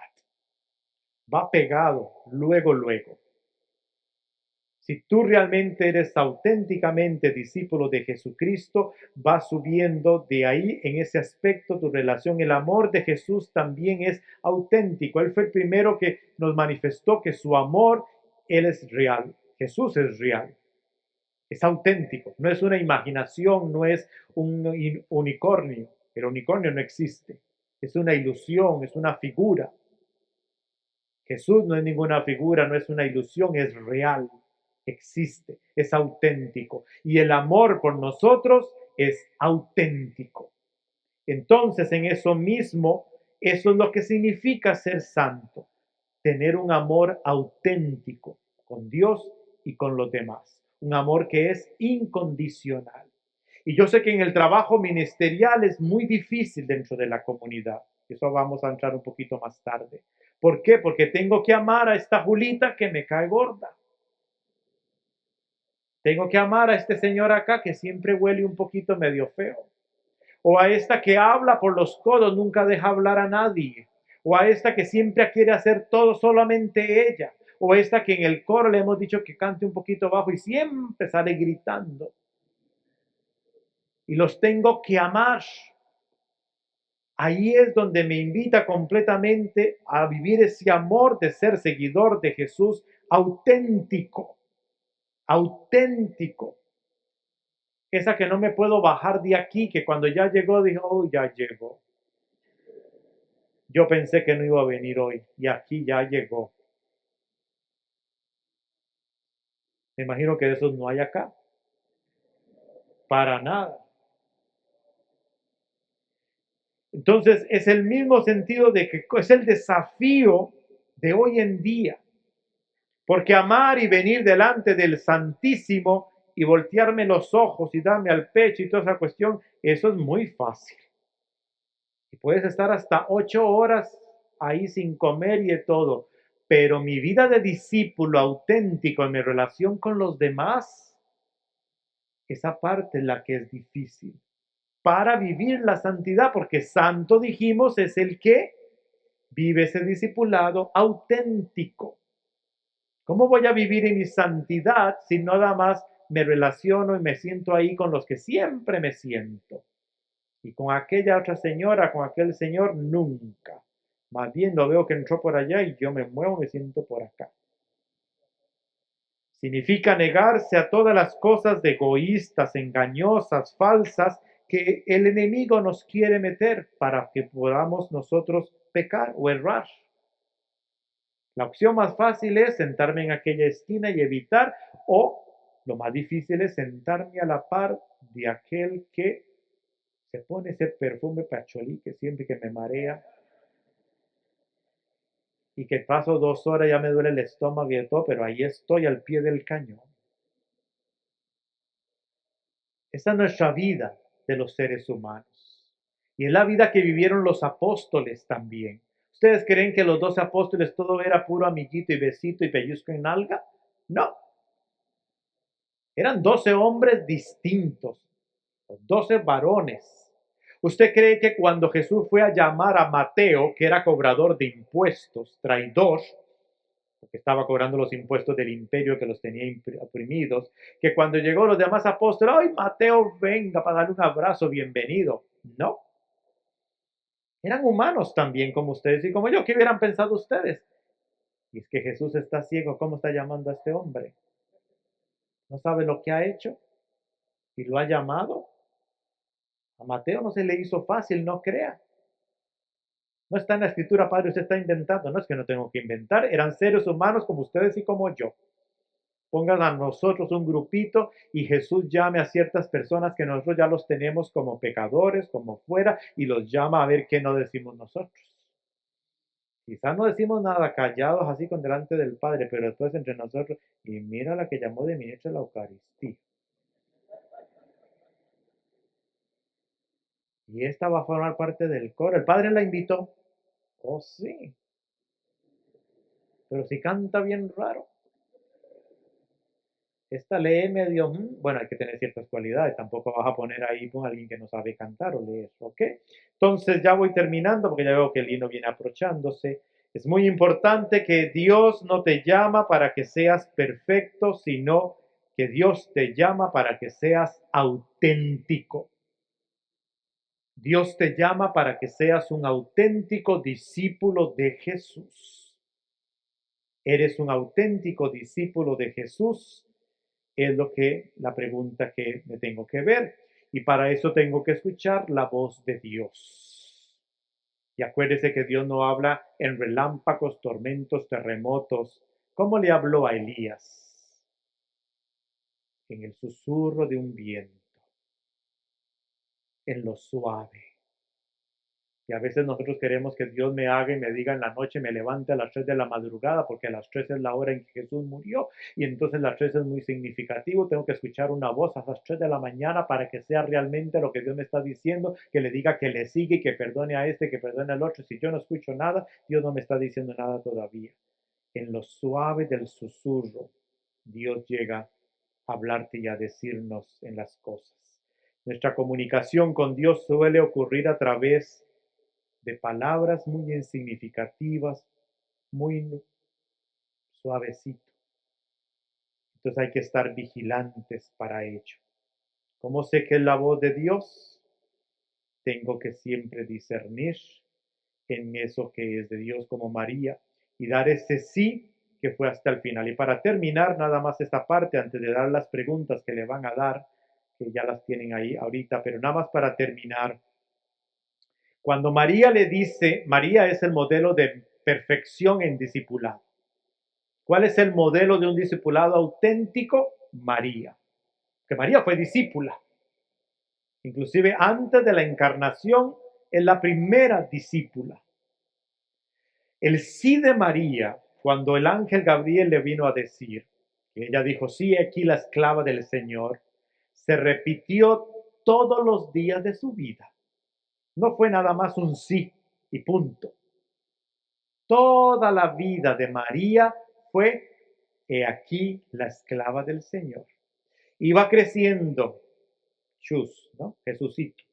Va pegado, luego, luego. Si tú realmente eres auténticamente discípulo de Jesucristo, va subiendo de ahí en ese aspecto tu relación. El amor de Jesús también es auténtico. Él fue el primero que nos manifestó que su amor, Él es real. Jesús es real. Es auténtico. No es una imaginación, no es un unicornio. El unicornio no existe. Es una ilusión, es una figura. Jesús no es ninguna figura, no es una ilusión, es real. existe, es auténtico. Y el amor por nosotros es auténtico. Entonces, en eso mismo, eso es lo que significa ser santo, tener un amor auténtico con Dios y con los demás, un amor que es incondicional. Y yo sé que en el trabajo ministerial es muy difícil dentro de la comunidad. Eso vamos a entrar un poquito más tarde. ¿Por qué? Porque tengo que amar a esta Julita que me cae gorda. Tengo que amar a este señor acá que siempre huele un poquito medio feo. O a esta que habla por los codos, nunca deja hablar a nadie. O a esta que siempre quiere hacer todo solamente ella. O esta que en el coro le hemos dicho que cante un poquito bajo y siempre sale gritando. Y los tengo que amar. Ahí es donde me invita completamente a vivir ese amor de ser seguidor de Jesús auténtico, auténtico. Esa que no me puedo bajar de aquí, que cuando ya llegó, dijo, oh, ya llegó. Yo pensé que no iba a venir hoy y aquí ya llegó. Me imagino que de esos no hay acá. Para nada. Entonces es el mismo sentido de que es el desafío de hoy en día. Porque amar y venir delante del Santísimo y voltearme los ojos y darme al pecho y toda esa cuestión, eso es muy fácil. Y puedes estar hasta 8 horas ahí sin comer y de todo. Pero mi vida de discípulo auténtico en mi relación con los demás, esa parte es la que es difícil. Para vivir la santidad, porque santo dijimos es el que vive ese discipulado auténtico. ¿Cómo voy a vivir en mi santidad si nada más me relaciono y me siento ahí con los que siempre me siento? Y con aquella otra señora, con aquel señor, nunca. Más bien lo veo que entró por allá y yo me muevo, me siento por acá. Significa negarse a todas las cosas de egoístas, engañosas, falsas, que el enemigo nos quiere meter para que podamos nosotros pecar o errar. La opción más fácil es sentarme en aquella esquina y evitar, o lo más difícil es sentarme a la par de aquel que se pone ese perfume pacholí que siempre que me marea y que paso 2 horas ya me duele el estómago y todo, pero ahí estoy al pie del cañón. Esa es nuestra vida de los seres humanos. Y es la vida que vivieron los apóstoles también. ¿Ustedes creen que los 12 apóstoles todo era puro amiguito y besito y pellizco en nalga? No. Eran 12 hombres distintos, 12 varones. ¿Usted cree que cuando Jesús fue a llamar a Mateo, que era cobrador de impuestos, traidor, porque estaba cobrando los impuestos del imperio que los tenía oprimidos, que cuando llegó los demás apóstoles, ¡ay, Mateo, venga para darle un abrazo, bienvenido! No. Eran humanos también como ustedes y como yo. ¿Qué hubieran pensado ustedes? Y es que Jesús está ciego, ¿cómo está llamando a este hombre? ¿No sabe lo que ha hecho? ¿Y lo ha llamado? A Mateo no se le hizo fácil, no crea. No está en la escritura, Padre, usted está inventando. No es que no tengo que inventar, eran seres humanos como ustedes y como yo. Pongan a nosotros un grupito y Jesús llame a ciertas personas que nosotros ya los tenemos como pecadores, como fuera, y los llama a ver qué no decimos nosotros. Quizás no decimos nada callados así con delante del Padre, pero después entre nosotros, y mira la que llamó de ministra la Eucaristía. Y esta va a formar parte del coro. El Padre la invitó. Oh, sí. Pero si canta bien raro. Esta lee medio, bueno, hay que tener ciertas cualidades, tampoco vas a poner ahí con alguien que no sabe cantar o leer, ¿ok? Entonces ya voy terminando porque ya veo que el himno viene aprovechándose. Es muy importante que Dios no te llama para que seas perfecto, sino que Dios te llama para que seas auténtico. Dios te llama para que seas un auténtico discípulo de Jesús. ¿Eres un auténtico discípulo de Jesús? Es lo que la pregunta que me tengo que ver. Y para eso tengo que escuchar la voz de Dios. Y acuérdese que Dios no habla en relámpagos, tormentos, terremotos. ¿Cómo le habló a Elías? en el susurro de un viento, en lo suave. Y a veces nosotros queremos que Dios me haga y me diga en la noche, me levante a las 3 de la madrugada, porque a las 3 es la hora en que Jesús murió, y entonces las 3 es muy significativo, tengo que escuchar una voz a las 3 de la mañana para que sea realmente lo que Dios me está diciendo, que le diga que le sigue, que perdone a este, que perdone al otro. Si yo no escucho nada, Dios no me está diciendo nada todavía. En lo suave del susurro, Dios llega a hablarte y a decirnos en las cosas. Nuestra comunicación con Dios suele ocurrir a través de palabras muy insignificativas, muy suavecito. Entonces hay que estar vigilantes para ello. ¿Cómo sé que es la voz de Dios? Tengo que siempre discernir en eso que es de Dios como María y dar ese sí que fue hasta el final. Y para terminar, nada más esta parte, antes de dar las preguntas que le van a dar, que ya las tienen ahí ahorita, pero nada más para terminar. Cuando María le dice, María es el modelo de perfección en discipulado. ¿Cuál es el modelo de un discipulado auténtico? María. Que María fue discípula. Inclusive antes de la encarnación, es la primera discípula. El sí de María, cuando el ángel Gabriel le vino a decir, que ella dijo, sí, aquí la esclava del Señor, se repitió todos los días de su vida. No fue nada más un sí y punto. Toda la vida de María fue, he aquí la esclava del Señor. Y va creciendo, Chus, ¿no? Jesucito,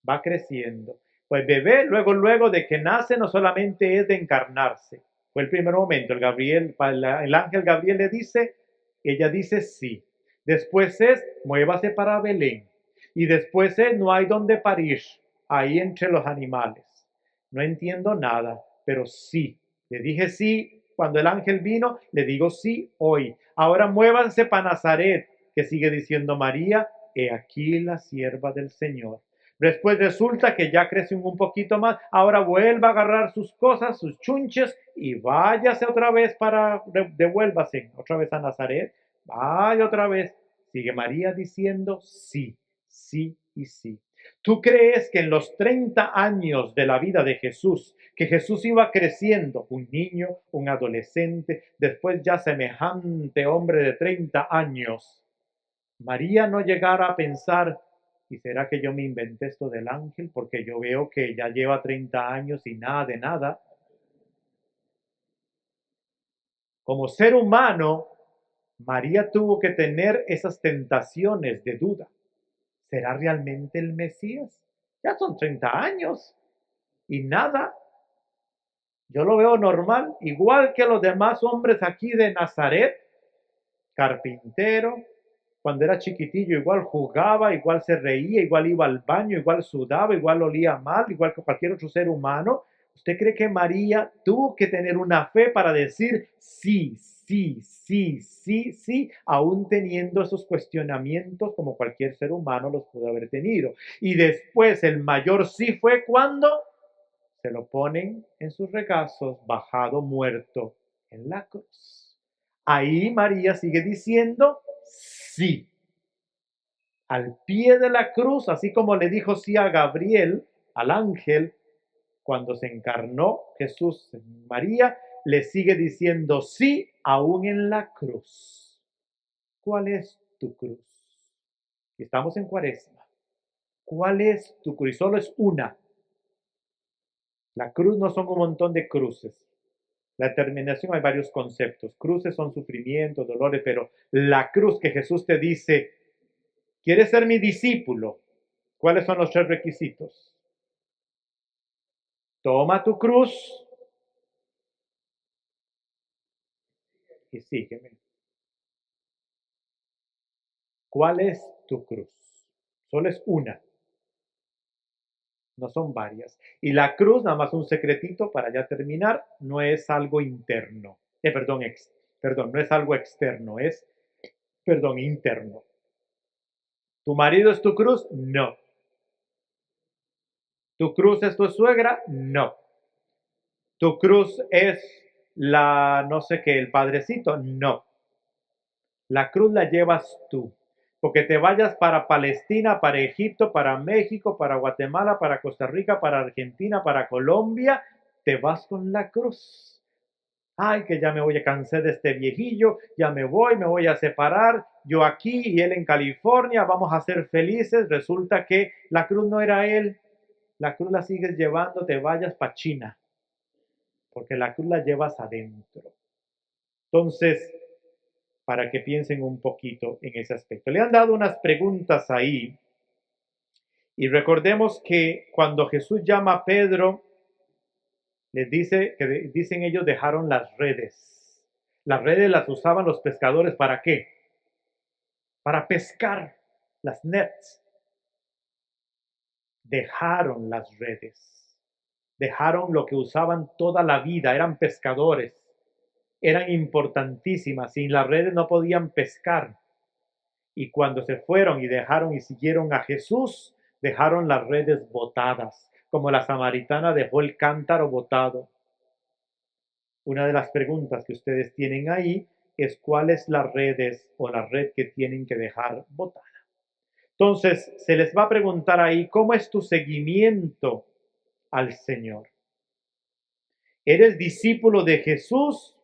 va creciendo. Pues bebé, luego de que nace, no solamente es de encarnarse. Fue el primer momento, el ángel Gabriel le dice, ella dice sí. Después es, muévase para Belén. Y después es, no hay donde parir, ahí entre los animales. No entiendo nada, pero sí. Le dije sí cuando el ángel vino, le digo sí hoy. Ahora muévanse para Nazaret, que sigue diciendo María, he aquí la sierva del Señor. Después resulta que ya creció un poquito más, ahora vuelva a agarrar sus cosas, sus chunches y váyase otra vez devuélvase otra vez a Nazaret, vaya otra vez. Sigue María diciendo sí, sí y sí. ¿Tú crees que en los 30 años de la vida de Jesús, que Jesús iba creciendo, un niño, un adolescente, después ya semejante hombre de 30 años, María no llegara a pensar, ¿y será que yo me inventé esto del ángel? Porque yo veo que ya lleva 30 años y nada de nada. Como ser humano, María tuvo que tener esas tentaciones de duda. ¿Será realmente el Mesías? Ya son 30 años y nada. Yo lo veo normal, igual que los demás hombres aquí de Nazaret, carpintero, cuando era chiquitillo igual jugaba, igual se reía, igual iba al baño, igual sudaba, igual olía mal, igual que cualquier otro ser humano. ¿Usted cree que María tuvo que tener una fe para decir sí, sí, sí, sí, sí, aún teniendo esos cuestionamientos como cualquier ser humano los pudo haber tenido? Y después el mayor sí fue cuando se lo ponen en sus regazos, bajado muerto en la cruz. Ahí María sigue diciendo sí. Al pie de la cruz, así como le dijo sí a Gabriel, al ángel, cuando se encarnó Jesús en María, le sigue diciendo sí aún en la cruz. ¿Cuál es tu cruz? Estamos en Cuaresma. ¿Cuál es tu cruz? Solo es una. La cruz no son un montón de cruces. La terminación hay varios conceptos. Cruces son sufrimientos, dolores, pero la cruz que Jesús te dice, ¿quieres ser mi discípulo? ¿Cuáles son los 3 requisitos? Toma tu cruz y sígueme. ¿Cuál es tu cruz? Solo es una, no son varias. Y la cruz, nada más un secretito para ya terminar, no es algo interno. Perdón, no es algo externo, es, interno. ¿Tu marido es tu cruz? No. ¿Tu cruz es tu suegra? No. ¿Tu cruz es la, no sé qué, el padrecito? No. La cruz la llevas tú. Porque te vayas para Palestina, para Egipto, para México, para Guatemala, para Costa Rica, para Argentina, para Colombia, te vas con la cruz. Ay, que ya me voy a cansar de este viejillo, ya me voy a separar, yo aquí y él en California, vamos a ser felices. Resulta que la cruz no era él, la cruz la sigues llevando, te vayas para China, porque la cruz la llevas adentro. Entonces, para que piensen un poquito en ese aspecto. Le han dado unas preguntas ahí y recordemos que cuando Jesús llama a Pedro, les dice que dicen ellos dejaron las redes. Las redes las usaban los pescadores ¿para qué? Para pescar, las nets. Dejaron las redes. Dejaron lo que usaban toda la vida, eran pescadores. Eran importantísimas, sin las redes no podían pescar. Y cuando se fueron y dejaron y siguieron a Jesús, dejaron las redes botadas, como la samaritana dejó el cántaro botado. Una de las preguntas que ustedes tienen ahí es cuáles las redes o la red que tienen que dejar botada. Entonces, se les va a preguntar ahí, ¿cómo es tu seguimiento al Señor? ¿Eres discípulo de Jesús?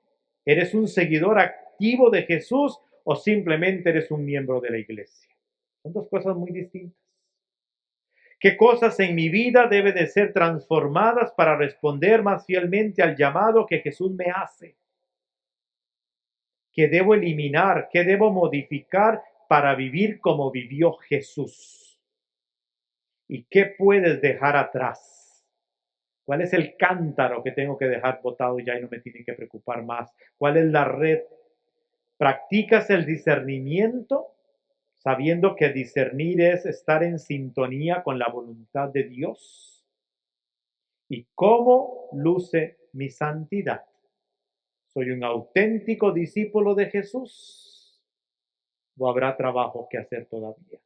¿Eres un seguidor activo de Jesús? ¿O simplemente eres un miembro de la iglesia? Son dos cosas muy distintas. ¿Qué cosas en mi vida deben de ser transformadas para responder más fielmente al llamado que Jesús me hace? ¿Qué debo eliminar? ¿Qué debo modificar para vivir como vivió Jesús? ¿Y qué puedes dejar atrás? ¿Cuál es el cántaro que tengo que dejar botado ya y no me tiene que preocupar más? ¿Cuál es la red? ¿Practicas el discernimiento? Sabiendo que discernir es estar en sintonía con la voluntad de Dios. ¿Y cómo luce mi santidad? ¿Soy un auténtico discípulo de Jesús? ¿O habrá trabajo que hacer todavía?